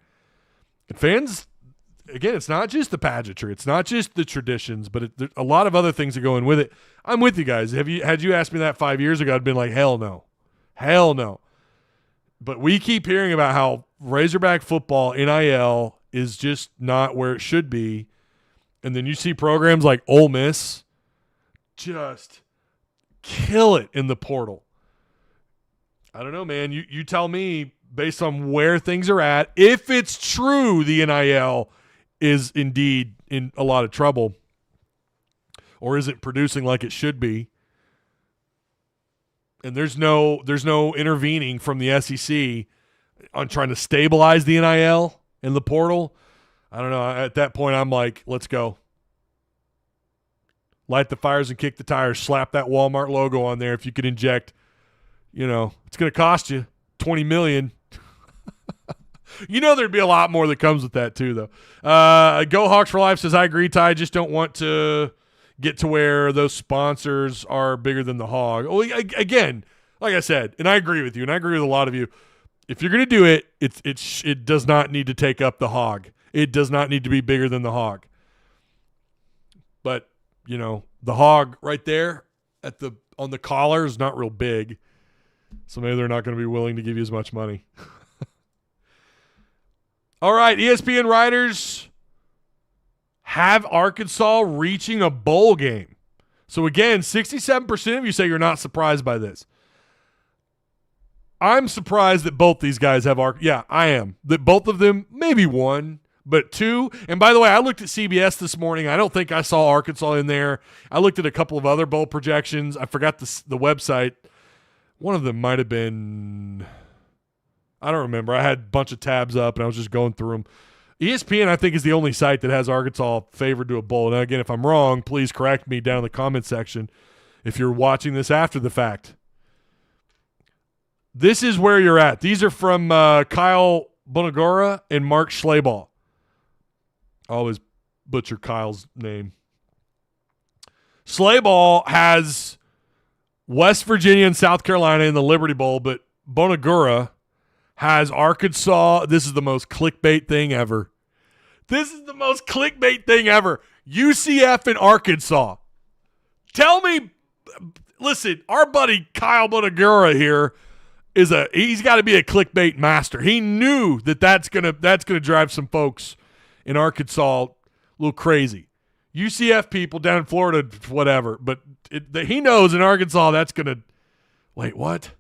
And fans, again, it's not just the pageantry. It's not just the traditions, but there's a lot of other things that go in with it. I'm with you guys. Had you asked me that 5 years ago, I'd been like, hell no. Hell no. But we keep hearing about how Razorback football, NIL, is just not where it should be. And then you see programs like Ole Miss just kill it in the portal. I don't know, man. You tell me, based on where things are at, if it's true the NIL is indeed in a lot of trouble or isn't producing like it should be. And there's no intervening from the SEC on trying to stabilize the NIL in the portal. I don't know. At that point, I'm like, let's go. Light the fires and kick the tires. Slap that Wal-Mart logo on there if you could inject. You know, it's going to cost you $20 million. You know there'd be a lot more that comes with that too, though. Go Hogs for Life says, I agree, Ty. I just don't want to get to where those sponsors are bigger than the Hog. Well, again, like I said, and I agree with you, and I agree with a lot of you. If you're going to do it, it does not need to take up the Hog. It does not need to be bigger than the Hog. But, you know, the Hog right there on the collar is not real big. So maybe they're not going to be willing to give you as much money. All right, ESPN writers have Arkansas reaching a bowl game. So again, 67% of you say you're not surprised by this. I'm surprised that both these guys have yeah, I am. That both of them, maybe one, but two. And by the way, I looked at CBS this morning. I don't think I saw Arkansas in there. I looked at a couple of other bowl projections. I forgot the website. One of them might have been, I don't remember. I had a bunch of tabs up, and I was just going through them. ESPN, I think, is the only site that has Arkansas favored to a bowl. Now, again, if I'm wrong, please correct me down in the comment section if you're watching this after the fact. This is where you're at. These are from Kyle Bonagora and Mark Schlabach. I always butcher Kyle's name. Schlabach has West Virginia and South Carolina in the Liberty Bowl, but Bonagora has Arkansas. This is the most clickbait thing ever. UCF and Arkansas. Tell me, listen, our buddy Kyle Bonagora here he's got to be a clickbait master. He knew that's gonna drive some folks in Arkansas a little crazy. UCF people down in Florida, whatever, but he knows in Arkansas that's gonna. Wait, what?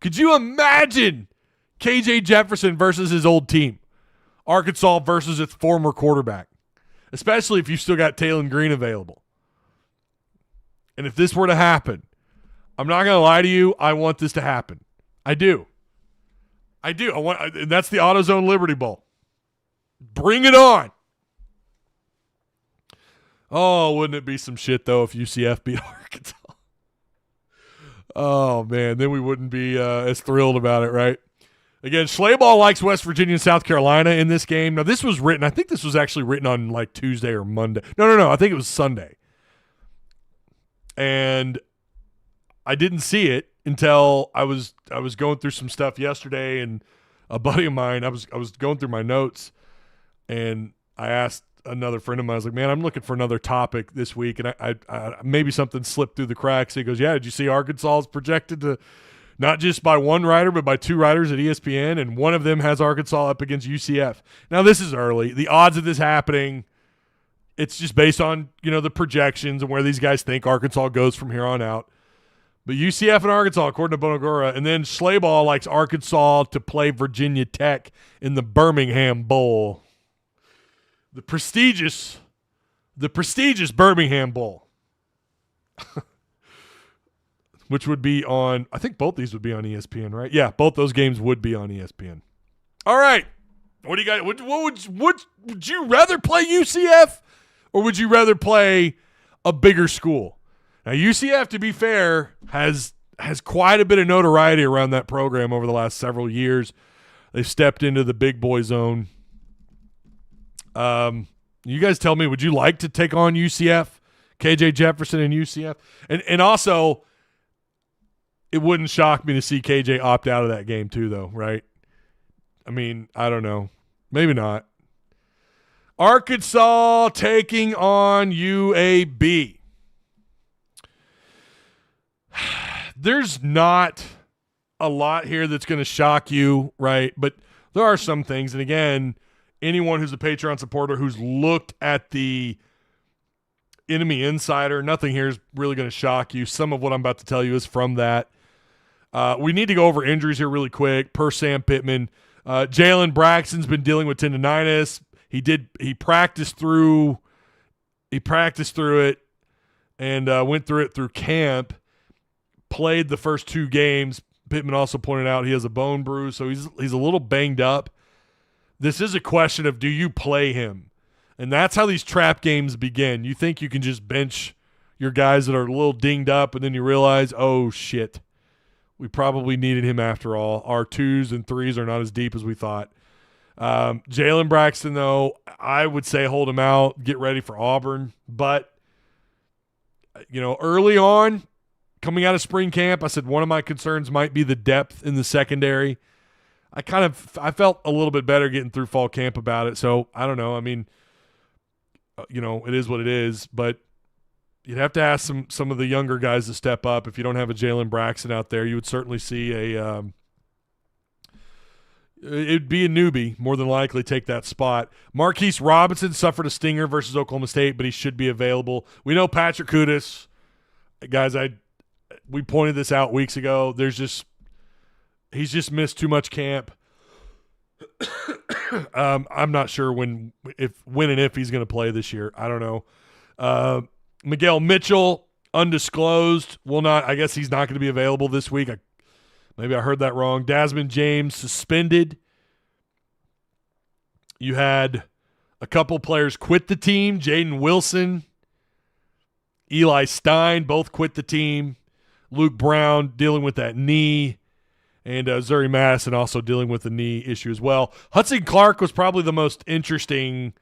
Could you imagine KJ Jefferson versus his old team, Arkansas versus its former quarterback, especially if you've still got Taylon Green available? And if this were to happen, I'm not gonna lie to you. I want this to happen. I do. And that's the AutoZone Liberty Bowl. Bring it on. Oh, wouldn't it be some shit, though, if UCF beat Arkansas? Oh, man, then we wouldn't be as thrilled about it, right? Again, Schlabach likes West Virginia and South Carolina in this game. Now, this was written, I think this was actually written on like Tuesday or Monday. No, I think it was Sunday. And I didn't see it until I was going through some stuff yesterday, and a buddy of mine, I was going through my notes, and I asked another friend of mine, I was like, man, I'm looking for another topic this week, and I maybe something slipped through the cracks. He goes, yeah, did you see Arkansas is projected to not just by one writer, but by two writers at ESPN, and one of them has Arkansas up against UCF. Now, this is early. The odds of this happening, it's just based on, the projections and where these guys think Arkansas goes from here on out. But UCF and Arkansas, according to Bonagora, and then Schlabach likes Arkansas to play Virginia Tech in the Birmingham Bowl. The prestigious Birmingham Bowl. Which would be on, I think both these would be on ESPN, right? Yeah, both those games would be on ESPN. All right. What do you guys, would you rather play UCF or would you rather play a bigger school? Now, UCF, to be fair, has quite a bit of notoriety around that program over the last several years. They've stepped into the big boy zone. You guys tell me, would you like to take on UCF, KJ Jefferson and UCF? And also, it wouldn't shock me to see KJ opt out of that game too, though, right? I mean, I don't know. Maybe not. Arkansas taking on UAB. There's not a lot here that's going to shock you, right? But there are some things. And again, anyone who's a Patreon supporter who's looked at the Enemy Insider. Nothing here is really going to shock you. Some of what I'm about to tell you is from that. We need to go over injuries here really quick. Per Sam Pittman, Jalen Braxton's been dealing with tendonitis. He practiced through it and went through it through camp. Played the first 2 games. Pittman also pointed out he has a bone bruise, so he's a little banged up. This is a question of, do you play him? And that's how these trap games begin. You think you can just bench your guys that are a little dinged up, and then you realize, oh, shit, we probably needed him after all. Our 2s and 3s are not as deep as we thought. Jalen Braxton, though, I would say hold him out, get ready for Auburn. But, early on, coming out of spring camp, I said one of my concerns might be the depth in the secondary. I felt a little bit better getting through fall camp about it. So I don't know. I mean, it is what it is, but you'd have to ask some of the younger guys to step up. If you don't have a Jalen Braxton out there, you would certainly see it'd be a newbie more than likely take that spot. Marquise Robinson suffered a stinger versus Oklahoma State, but he should be available. We know Patrick Kudus, guys, we pointed this out weeks ago. He's just missed too much camp. I'm not sure when and if he's going to play this year. I don't know. Miguel Mitchell, undisclosed, I guess he's not going to be available this week. Maybe I heard that wrong. Desmond James suspended. You had a couple players quit the team. Jaden Wilson, Eli Stein both quit the team. Luke Brown dealing with that knee. And Zuri Madison also dealing with the knee issue as well. Hudson Clark was probably the most interesting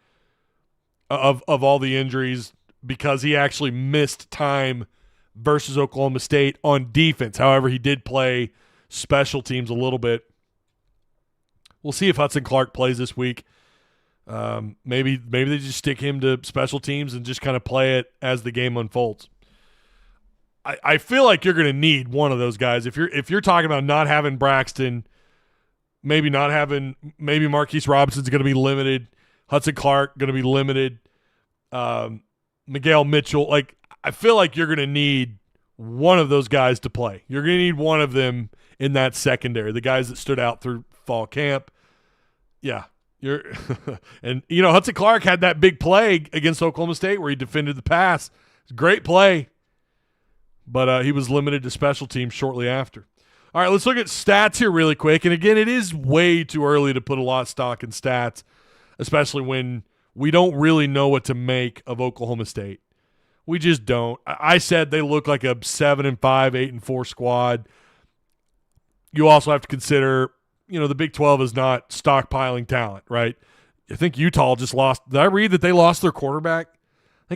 of all the injuries because he actually missed time versus Oklahoma State on defense. However, he did play special teams a little bit. We'll see if Hudson Clark plays this week. Maybe they just stick him to special teams and just kind of play it as the game unfolds. I feel like you're going to need one of those guys. If you're talking about not having Braxton, maybe Marquise Robinson's going to be limited, Hudson Clark going to be limited, Miguel Mitchell. I feel like you're going to need one of those guys to play. You're going to need one of them in that secondary, the guys that stood out through fall camp. Yeah. And Hudson Clark had that big play against Oklahoma State where he defended the pass. Great play. But he was limited to special teams shortly after. All right, let's look at stats here really quick. And again, it is way too early to put a lot of stock in stats, especially when we don't really know what to make of Oklahoma State. We just don't. I said they look like a 7-5, 8-4 squad. You also have to consider, the Big 12 is not stockpiling talent, right? I think Utah just lost. Did I read that they lost their quarterback? I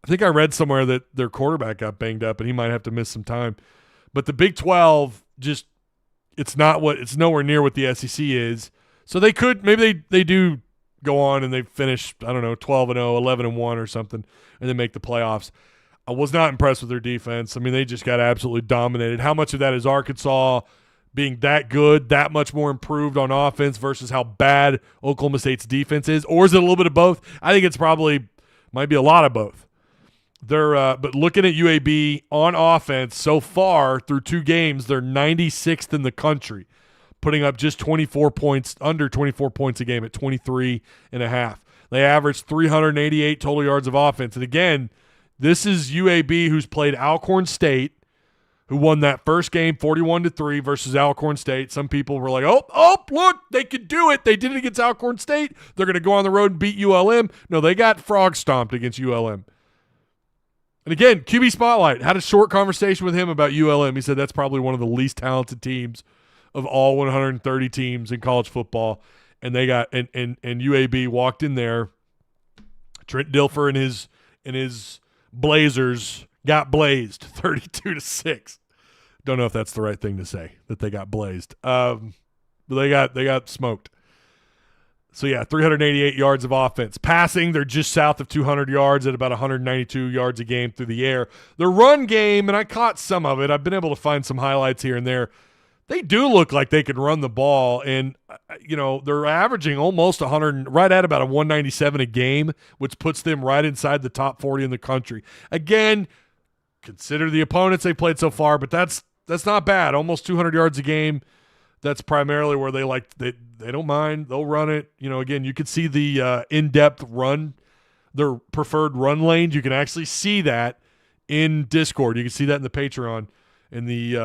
think I read somewhere that their quarterback got banged up and he might have to miss some time. But the Big 12 it's nowhere near what the SEC is. So maybe they do go on and they finish, 12-0, 11-1 or something, and then make the playoffs. I was not impressed with their defense. I mean, they just got absolutely dominated. How much of that is Arkansas being that good, that much more improved on offense versus how bad Oklahoma State's defense is? Or is it a little bit of both? I think it's might be a lot of both. But looking at UAB on offense so far through 2 games, they're 96th in the country, putting up just under 24 points a game at 23.5. They averaged 388 total yards of offense. And again, this is UAB who's played Alcorn State, who won that first game 41-3 versus Alcorn State. Some people were like, oh, look, they could do it. They did it against Alcorn State. They're going to go on the road and beat ULM. No, they got frog stomped against ULM. And again, QB Spotlight, had a short conversation with him about ULM. He said that's probably one of the least talented teams of all 130 teams in college football. And they got and UAB walked in there. Trent Dilfer and his Blazers got blazed 32-6. Don't know if that's the right thing to say, that they got blazed. But they got smoked. So, 388 yards of offense. Passing, they're just south of 200 yards at about 192 yards a game through the air. The run game, and I caught some of it. I've been able to find some highlights here and there. they do look like they can run the ball, and they're averaging almost 100, right at about a 197 a game, which puts them right inside the top 40 in the country. Again, consider the opponents they played so far, but that's not bad. Almost 200 yards a game. That's primarily where they don't mind. They'll run it. Again, you can see the in-depth run, their preferred run lanes. You can actually see that in Discord. You can see that in the Patreon, in the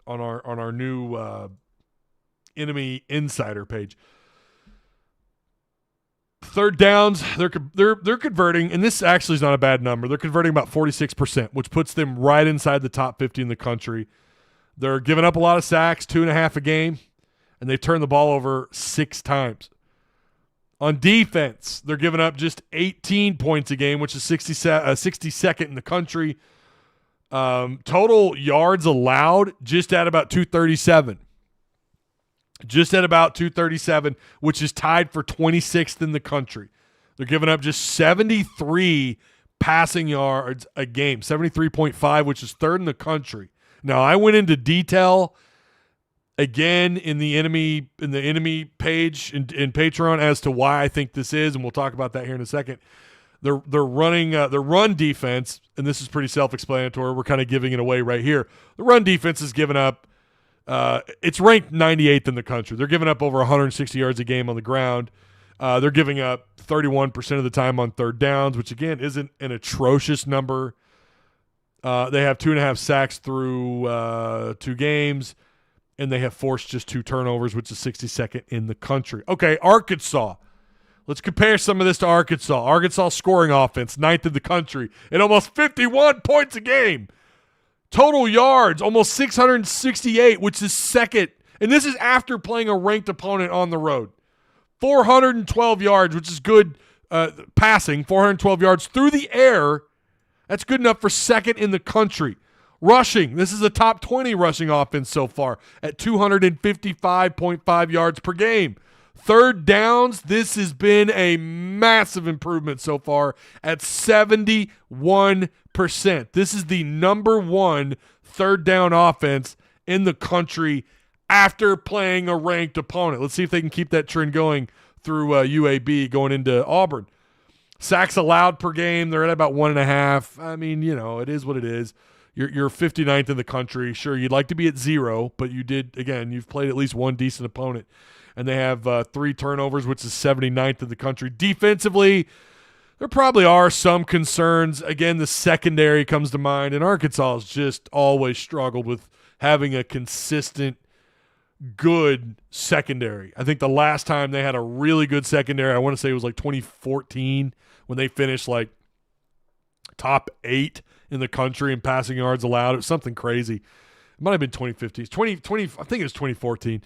on our new Enemy Insider page. Third downs, they're converting, and this actually is not a bad number. They're converting about 46%, which puts them right inside the top 50 in the country. They're giving up a lot of sacks, 2.5 a game, and they turn the ball over 6 times. On defense, they're giving up just 18 points a game, which is 62nd in the country. Total yards allowed, just at about 237. Just at about 237, which is tied for 26th in the country. They're giving up just 73 passing yards a game, 73.5, which is 3rd in the country. Now, I went into detail again in the enemy page in Patreon as to why I think this is, and we'll talk about that here in a second. They're running their run defense, and this is pretty self-explanatory. We're kind of giving it away right here. The run defense is giving up. It's ranked 98th in the country. They're giving up over 160 yards a game on the ground. They're giving up 31% of the time on third downs, which again isn't an atrocious number. They have 2.5 sacks through 2 games, and they have forced just 2 turnovers, which is 62nd in the country. Okay, Arkansas. Let's compare some of this to Arkansas. Arkansas scoring offense, 9th in the country, and almost 51 points a game. Total yards, almost 668, which is 2nd. And this is after playing a ranked opponent on the road. 412 yards, which is good passing, 412 yards through the air. That's good enough for 2nd in the country. Rushing, this is a top 20 rushing offense so far at 255.5 yards per game. Third downs, this has been a massive improvement so far at 71%. This is the number 1 third down offense in the country after playing a ranked opponent. Let's see if they can keep that trend going through UAB going into Auburn. Sacks allowed per game, they're at about 1.5. I mean, it is what it is. You're 59th in the country. Sure, you'd like to be at 0, but you've played at least one decent opponent. And they have 3 turnovers, which is 79th in the country. Defensively, there probably are some concerns. Again, the secondary comes to mind, and Arkansas has just always struggled with having a consistent, good secondary. I think the last time they had a really good secondary, I want to say it was like 2014 when they finished like top 8 in the country in passing yards allowed. It was something crazy. It might have been 2015. I think it was 2014.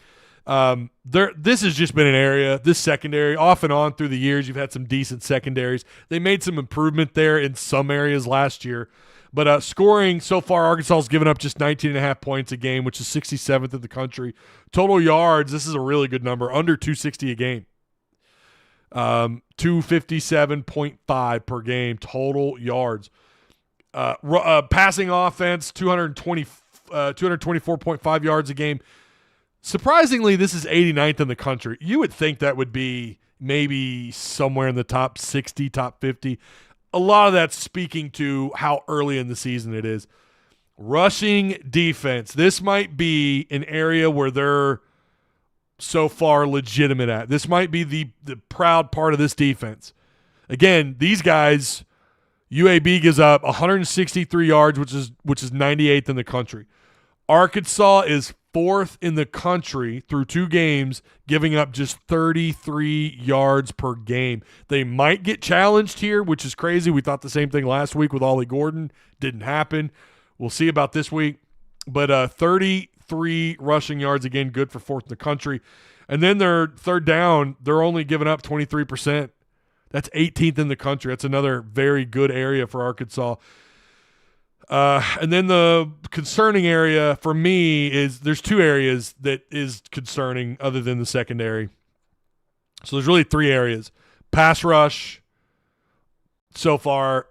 This has just been an area, this secondary, off and on through the years, you've had some decent secondaries. They made some improvement there in some areas last year. But scoring so far, Arkansas has given up just 19.5 points a game, which is 67th in the country. Total yards, this is a really good number, under 260 a game. 257.5 per game, total yards. Passing offense, 224.5 yards a game. Surprisingly, this is 89th in the country. You would think that would be maybe somewhere in the top 60, top 50. A lot of that's speaking to how early in the season it is. Rushing defense. This might be an area where they're so far legitimate at. This might be the proud part of this defense. Again, these guys, UAB gives up 163 yards, which is 98th in the country. Arkansas is 4th in the country through 2 games, giving up just 33 yards per game. They might get challenged here, which is crazy. We thought the same thing last week with Ollie Gordon. Didn't happen. We'll see about this week. But 33 rushing yards, again, good for 4th in the country. And then their third down, they're only giving up 23%. That's 18th in the country. That's another very good area for Arkansas. And then the concerning area for me is there's 2 areas that is concerning other than the secondary. So there's really 3 areas. Pass rush. So far,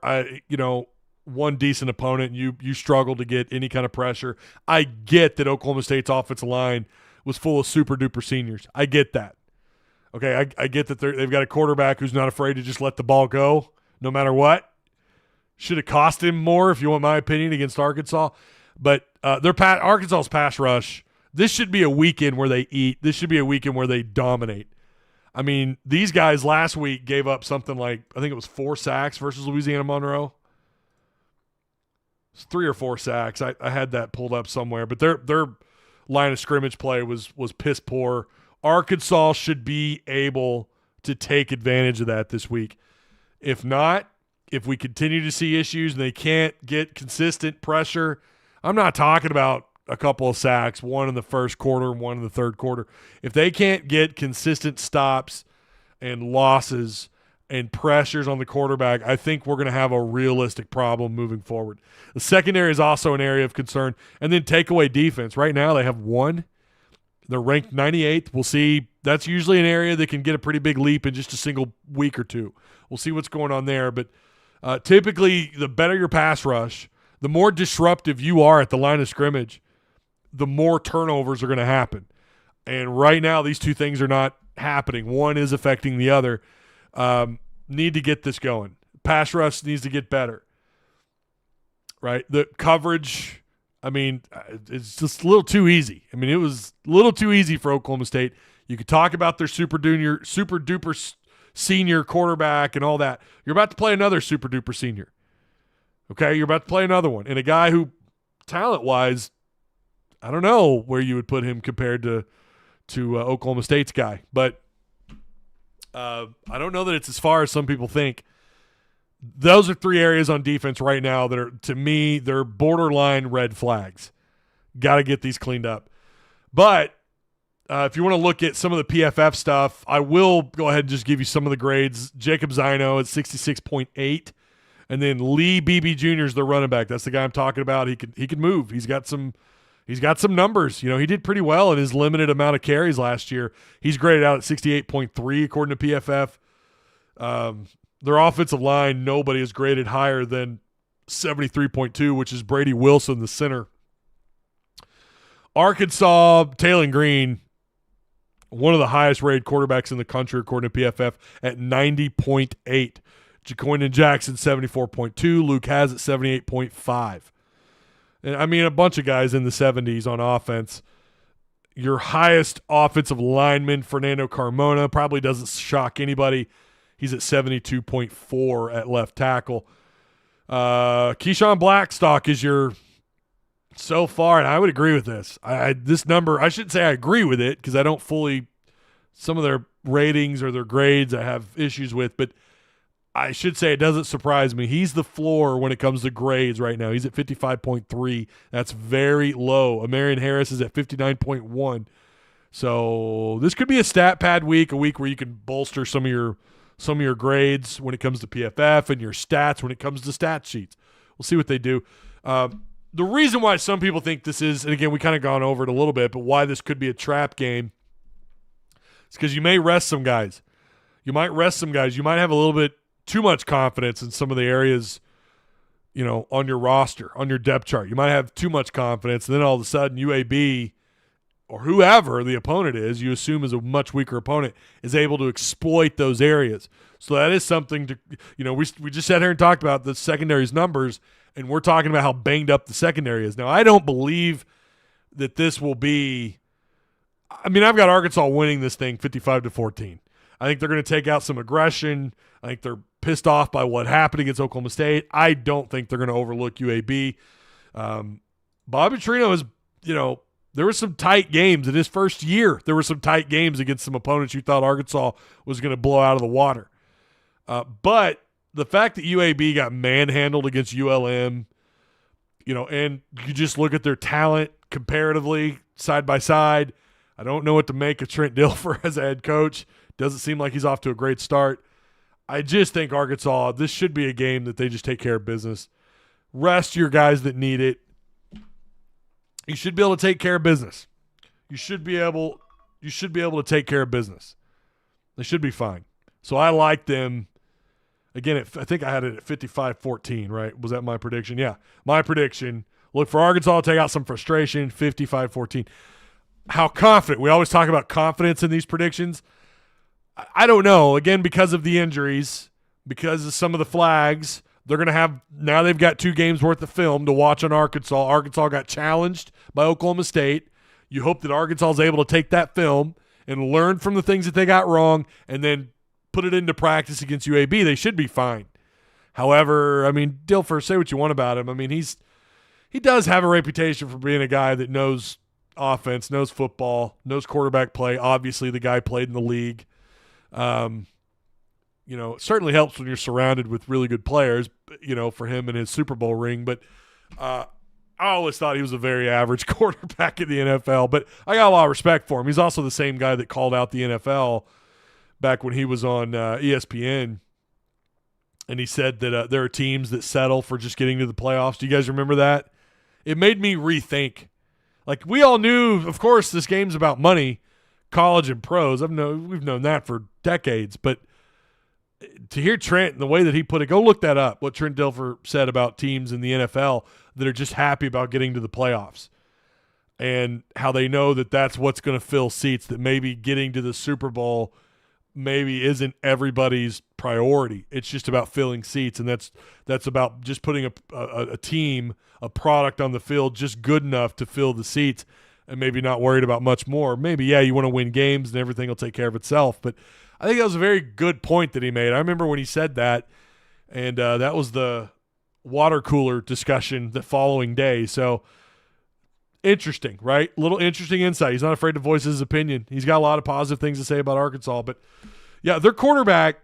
one decent opponent and you struggle to get any kind of pressure. I get that Oklahoma State's offensive line was full of super duper seniors. I get that. Okay, I get that they've got a quarterback who's not afraid to just let the ball go no matter what. Should have cost him more, if you want my opinion, against Arkansas. But Arkansas's pass rush, this should be a weekend where they eat. This should be a weekend where they dominate. I mean, these guys last week gave up something like, I think it was 4 sacks versus Louisiana Monroe. It's 3 or 4 sacks. I had that pulled up somewhere. But their line of scrimmage play was piss poor. Arkansas should be able to take advantage of that this week. If not, if we continue to see issues and they can't get consistent pressure, I'm not talking about a couple of sacks, one in the first quarter and one in the third quarter. If they can't get consistent stops and losses and pressures on the quarterback, I think we're going to have a realistic problem moving forward. The secondary is also an area of concern. And then takeaway defense. Right now they have 1. They're ranked 98th. We'll see. That's usually an area that can get a pretty big leap in just a single week or two. We'll see what's going on there. But typically, the better your pass rush, the more disruptive you are at the line of scrimmage, the more turnovers are going to happen. And right now, these two things are not happening. One is affecting the other. Need to get this going. Pass rush needs to get better. Right? The coverage, I mean, it's just a little too easy. I mean, it was a little too easy for Oklahoma State. You could talk about their super duper senior quarterback and all that. You're about to play another super duper senior. Okay, you're about to play another one. And a guy who, talent-wise, I don't know where you would put him compared to Oklahoma State's guy. But I don't know that it's as far as some people think. Those are 3 areas on defense right now that are, to me, they're borderline red flags. Got to get these cleaned up. But if you want to look at some of the PFF stuff, I will go ahead and just give you some of the grades. Jacob Zino at 66.8. And then Lee Beebe Jr. is the running back. That's the guy I'm talking about. He can move. He's got some numbers. You know, he did pretty well in his limited amount of carries last year. He's graded out at 68.3 according to PFF. Their offensive line, nobody is graded higher than 73.2, which is Brady Wilson, the center. Arkansas, Taylon Green, one of the highest rated quarterbacks in the country according to PFF at 90.8. Jaquindon Jackson, 74.2. Luke Hasz at 78.5. And I mean, a bunch of guys in the 70s on offense. Your highest offensive lineman, Fernando Carmona, probably doesn't shock anybody. He's at 72.4 at left tackle. Keyshawn Blackstock is your so far, and I would agree with this. This number, I shouldn't say I agree with it because I don't fully – some of their ratings or their grades I have issues with, but I should say it doesn't surprise me. He's the floor when it comes to grades right now. He's at 55.3. That's very low. Amarian Harris is at 59.1. So this could be a stat pad week, a week where you can bolster some of your grades when it comes to PFF and your stats when it comes to stat sheets. We'll see what they do. The reason why some people think this is, and again, we kind of gone over it a little bit, but why this could be a trap game is because you may rest some guys. You might rest some guys. You might have a little bit too much confidence in some of the areas, you know, on your roster, on your depth chart. You might have too much confidence, and then all of a sudden UAB or whoever the opponent is, you assume is a much weaker opponent, is able to exploit those areas. So that is something to, you know, we just sat here and talked about the secondary's numbers, and we're talking about how banged up the secondary is. Now, I don't believe that this will be – I mean, I've got Arkansas winning this thing 55-14. I think they're going to take out some aggression. I think they're pissed off by what happened against Oklahoma State. I don't think they're going to overlook UAB. Bobby Petrino is, you know, there were some tight games in his first year. There were some tight games against some opponents you thought Arkansas was going to blow out of the water. But the fact that UAB got manhandled against ULM, you know, and you just look at their talent comparatively side by side, I don't know what to make of Trent Dilfer as a head coach. Doesn't seem like he's off to a great start. I just think Arkansas, this should be a game that they just take care of business. Rest your guys that need it. You should be able to take care of business. You should be able to take care of business. They should be fine. So I like them. Again, I think I had it at 55-14, right? Was that my prediction? Yeah, my prediction. Look for Arkansas to take out some frustration, 55-14. How confident? We always talk about confidence in these predictions. I don't know. Again, because of the injuries, because of some of the flags, they're going to have – now they've got 2 games worth of film to watch on Arkansas. Arkansas got challenged by Oklahoma State. You hope that Arkansas is able to take that film and learn from the things that they got wrong and then put it into practice against UAB. They should be fine. However, I mean, Dilfer, say what you want about him. I mean, he does have a reputation for being a guy that knows offense, knows football, knows quarterback play. Obviously, the guy played in the league. It certainly helps when you're surrounded with really good players, for him and his Super Bowl ring. But I always thought he was a very average quarterback in the NFL. But I got a lot of respect for him. He's also the same guy that called out the NFL back when he was on ESPN. And he said that there are teams that settle for just getting to the playoffs. Do you guys remember that? It made me rethink. Like, we all knew, of course, this game's about money, college and pros. We've known that for decades. But to hear Trent and the way that he put it, go look that up, what Trent Dilfer said about teams in the NFL that are just happy about getting to the playoffs and how they know that that's what's going to fill seats, that maybe getting to the Super Bowl maybe isn't everybody's priority. It's just about filling seats, and that's about just putting a team, a product on the field just good enough to fill the seats and maybe not worried about much more. Maybe, yeah, you want to win games and everything will take care of itself, but I think that was a very good point that he made. I remember when he said that, and that was the water cooler discussion the following day. So interesting, right? A little interesting insight. He's not afraid to voice his opinion. He's got a lot of positive things to say about Arkansas. But, yeah, their quarterback,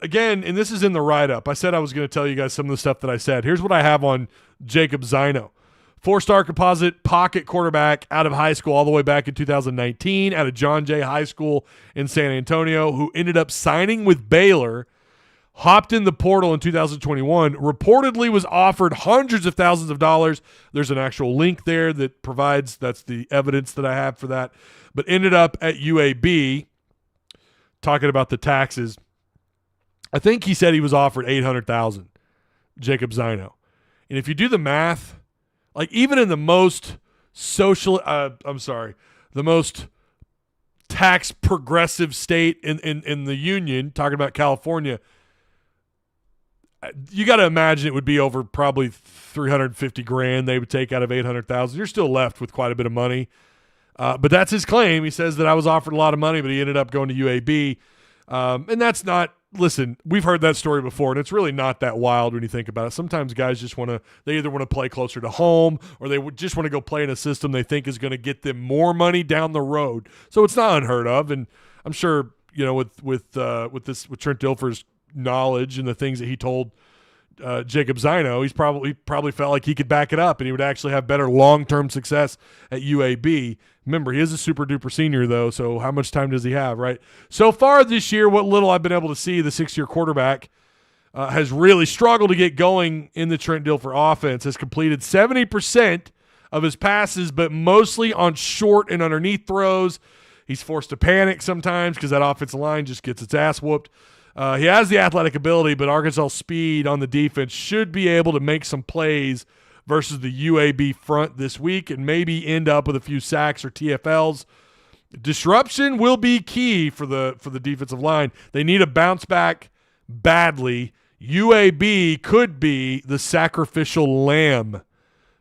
again, and this is in the write-up. I said I was going to tell you guys some of the stuff that I said. Here's what I have on Jacob Zino. 4-star composite pocket quarterback out of high school all the way back in 2019 out of John Jay High School in San Antonio, who ended up signing with Baylor, hopped in the portal in 2021, reportedly was offered hundreds of thousands of dollars. There's an actual link there that provides, that's the evidence that I have for that, but ended up at UAB talking about the taxes. I think he said he was offered $800,000, Jacob Zino. And if you do the math, like even in the most the most tax progressive state in the union, talking about California, you got to imagine it would be over probably $350,000 they would take out of $800,000. You're still left with quite a bit of money. But that's his claim. He says that I was offered a lot of money, but he ended up going to UAB. And that's not, listen, we've heard that story before, and it's really not that wild when you think about it. Sometimes guys just they either want to play closer to home or they would just want to go play in a system they think is going to get them more money down the road. So it's not unheard of. And I'm sure, with Trent Dilfer's knowledge and the things that he told Jacob Zino, he's probably felt like he could back it up and he would actually have better long-term success at UAB. Remember, he is a super-duper senior, though, so how much time does he have, right? So far this year, what little I've been able to see, the 6-year quarterback has really struggled to get going in the Trent Dilfer offense, has completed 70% of his passes, but mostly on short and underneath throws. He's forced to panic sometimes because that offensive line just gets its ass whooped. He has the athletic ability, but Arkansas' speed on the defense should be able to make some plays versus the UAB front this week and maybe end up with a few sacks or TFLs. Disruption will be key for the defensive line. They need a bounce back badly. UAB could be the sacrificial lamb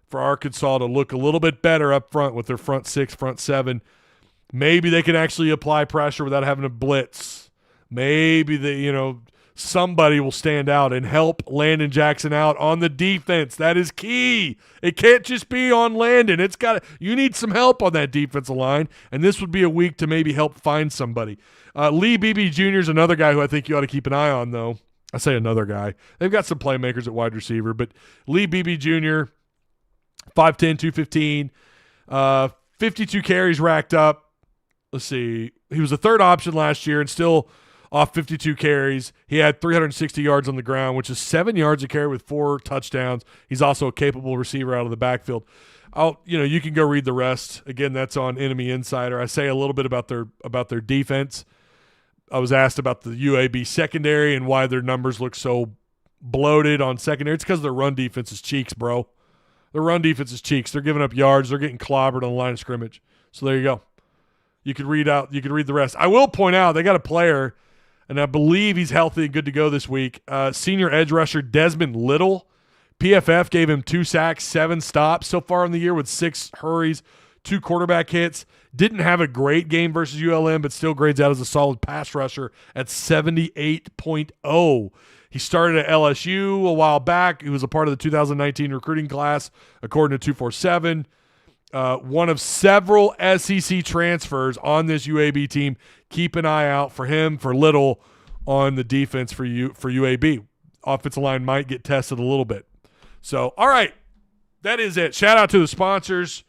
for Arkansas to look a little bit better up front with their front 6, front 7. Maybe they can actually apply pressure without having to blitz. Maybe somebody will stand out and help Landon Jackson out on the defense. That is key. It can't just be on Landon. You need some help on that defensive line, and this would be a week to maybe help find somebody. Lee Beebe Jr. is another guy who I think you ought to keep an eye on, though. I say another guy. They've got some playmakers at wide receiver, but Lee Beebe Jr., 5'10", 215, 52 carries racked up. Let's see. He was the third option last year and still off 52 carries. He had 360 yards on the ground, which is 7 yards a carry with 4 touchdowns. He's also a capable receiver out of the backfield. You can go read the rest. Again, that's on Enemy Insider. I say a little bit about their defense. I was asked about the UAB secondary and why their numbers look so bloated on secondary. It's because their run defense is cheeks, bro. Their run defense is cheeks. They're giving up yards. They're getting clobbered on the line of scrimmage. So there you go. You could read the rest. I will point out they got a player, and I believe he's healthy and good to go this week. Senior edge rusher Desmond Little. PFF gave him 2 sacks, 7 stops so far in the year with 6 hurries, 2 quarterback hits. Didn't have a great game versus ULM, but still grades out as a solid pass rusher at 78.0. He started at LSU a while back. He was a part of the 2019 recruiting class, according to 247. One of several SEC transfers on this UAB team. Keep an eye out for him, for Little, on the defense for UAB. Offensive line might get tested a little bit. So, all right, that is it. Shout out to the sponsors,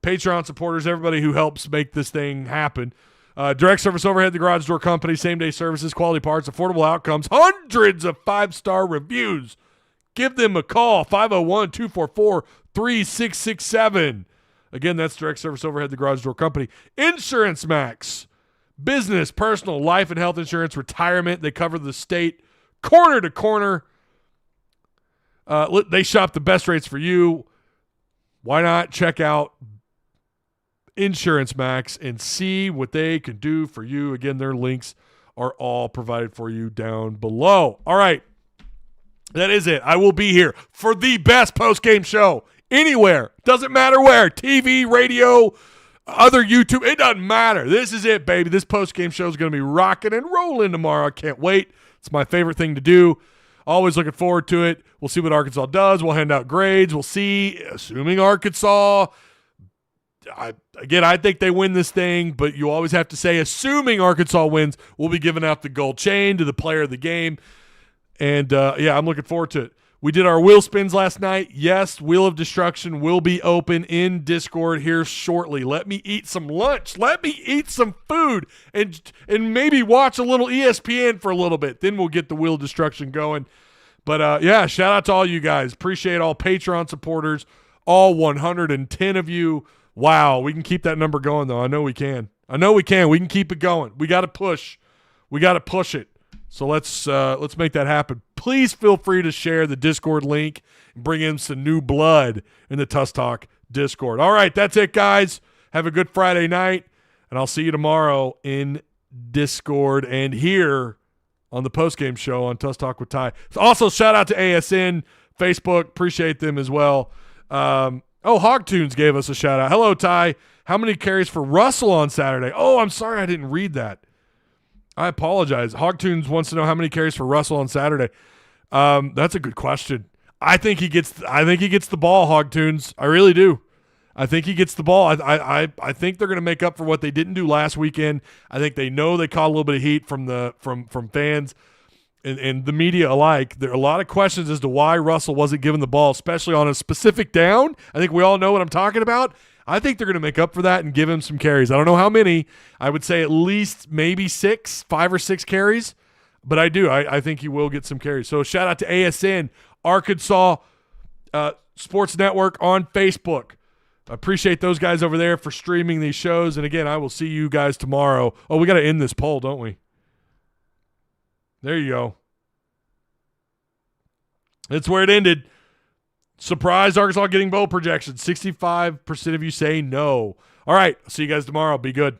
Patreon supporters, everybody who helps make this thing happen. Direct service overhead, the Garage Door Company, same-day services, quality parts, affordable outcomes, hundreds of 5-star reviews. Give them a call, 501-244-3667. Again, that's direct service overhead, the Garage Door Company. Insurance Max, business, personal, life and health insurance, retirement. They cover the state corner to corner. They shop the best rates for you. Why not check out Insurance Max and see what they can do for you. Again, their links are all provided for you down below. All right. That is it. I will be here for the best post-game show anywhere. Doesn't matter where. TV, radio, other YouTube. It doesn't matter. This is it, baby. This post-game show is going to be rocking and rolling tomorrow. I can't wait. It's my favorite thing to do. Always looking forward to it. We'll see what Arkansas does. We'll hand out grades. We'll see, assuming Arkansas – I think they win this thing, but you always have to say, assuming Arkansas wins, we'll be giving out the gold chain to the player of the game. And, I'm looking forward to it. We did our wheel spins last night. Yes, Wheel of Destruction will be open in Discord here shortly. Let me eat some lunch. Let me eat some food and maybe watch a little ESPN for a little bit. Then we'll get the Wheel of Destruction going. But, shout out to all you guys. Appreciate all Patreon supporters, all 110 of you. Wow, we can keep that number going, though. I know we can. We can keep it going. We got to push. We got to push it. So let's make that happen. Please feel free to share the Discord link and bring in some new blood in the Tusk Talk Discord. All right, that's it, guys. Have a good Friday night, and I'll see you tomorrow in Discord and here on the postgame show on Tusk Talk with Ty. Also, shout out to ASN, Facebook. Appreciate them as well. Hogtunes gave us a shout out. Hello, Ty. How many carries for Russell on Saturday? Oh, I'm sorry I didn't read that. I apologize. Hogtunes wants to know how many carries for Russell on Saturday. That's a good question. I think he gets the ball, Hogtunes. I really do. I think he gets the ball. I think they're going to make up for what they didn't do last weekend. I think they know they caught a little bit of heat from fans and the media alike. There are a lot of questions as to why Russell wasn't given the ball, especially on a specific down. I think we all know what I'm talking about. I think they're going to make up for that and give him some carries. I don't know how many. I would say at least maybe 5 or 6 carries, but I do. I think he will get some carries. So shout out to ASN, Arkansas Sports Network on Facebook. I appreciate those guys over there for streaming these shows. And again, I will see you guys tomorrow. Oh, we got to end this poll, don't we? There you go. That's where it ended. Surprised Arkansas getting bowl projections. 65% of you say no. All right. See you guys tomorrow. Be good.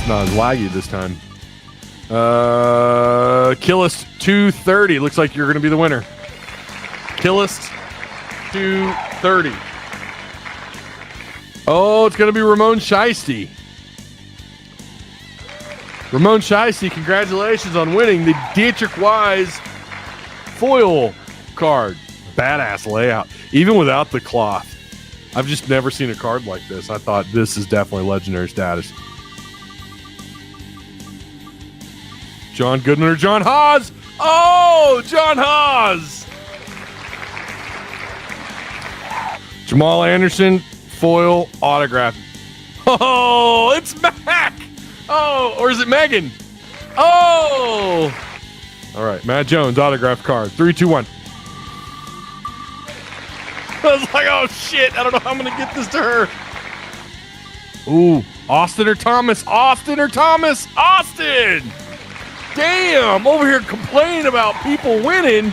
It's not as laggy this time. Killist 230. Looks like you're going to be the winner. Killist 230. Oh, it's going to be Ramon Shiesty. Ramon Shiesty, congratulations on winning the Dietrich Wise foil card. Badass layout. Even without the cloth. I've just never seen a card like this. I thought this is definitely legendary status. John Goodman or John Haas? Oh, John Haas! Jamal Anderson, foil autograph. Oh, it's Mac! Oh, or is it Megan? Oh! All right, Matt Jones, autograph card. 3, 2, 1. I was like, oh, shit. I don't know how I'm going to get this to her. Ooh, Austin or Thomas? Austin or Thomas? Austin! Damn, over here complaining about people winning.